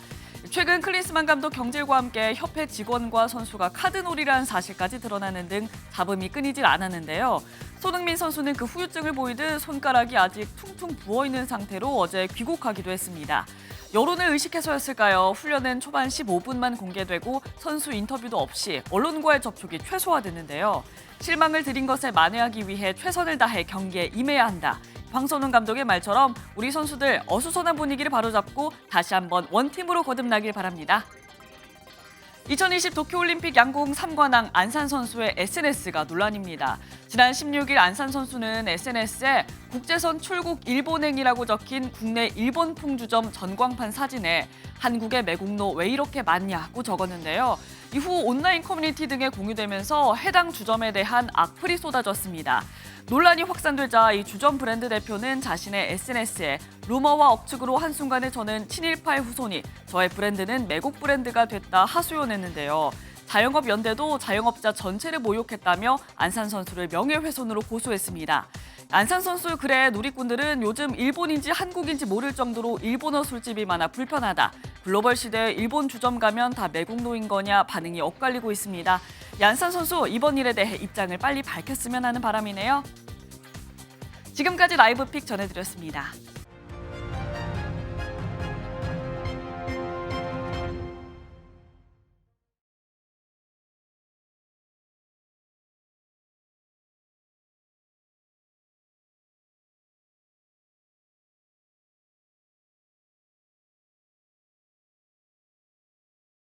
최근 클린스만 감독 경질과 함께 협회 직원과 선수가 카드놀이를 한 사실까지 드러나는 등 잡음이 끊이질 않았는데요. 손흥민 선수는 그 후유증을 보이듯 손가락이 아직 퉁퉁 부어있는 상태로 어제 귀국하기도 했습니다. 여론을 의식해서였을까요? 훈련은 초반 15분만 공개되고 선수 인터뷰도 없이 언론과의 접촉이 최소화됐는데요. 실망을 드린 것에 만회하기 위해 최선을 다해 경기에 임해야 한다. 황선홍 감독의 말처럼 우리 선수들 어수선한 분위기를 바로잡고 다시 한번 원팀으로 거듭나길 바랍니다. 2020 도쿄올림픽 양궁 3관왕 안산 선수의 SNS가 논란입니다. 지난 16일 안산 선수는 SNS에 국제선 출국 일본행이라고 적힌 국내 일본 풍주점 전광판 사진에 한국의 매국노 왜 이렇게 많냐고 적었는데요. 이후 온라인 커뮤니티 등에 공유되면서 해당 주점에 대한 악플이 쏟아졌습니다. 논란이 확산되자 이 주점 브랜드 대표는 자신의 SNS에 루머와 억측으로 한순간에 저는 친일파의 후손이 저의 브랜드는 매국 브랜드가 됐다 하소연했는데요. 자영업연대도 자영업자 전체를 모욕했다며 안산 선수를 명예훼손으로 고소했습니다. 안산 선수 글에 누리꾼들은 요즘 일본인지 한국인지 모를 정도로 일본어 술집이 많아 불편하다. 글로벌 시대에 일본 주점 가면 다 매국노인 거냐 반응이 엇갈리고 있습니다. 안산 선수 이번 일에 대해 입장을 빨리 밝혔으면 하는 바람이네요. 지금까지 라이브 픽 전해드렸습니다.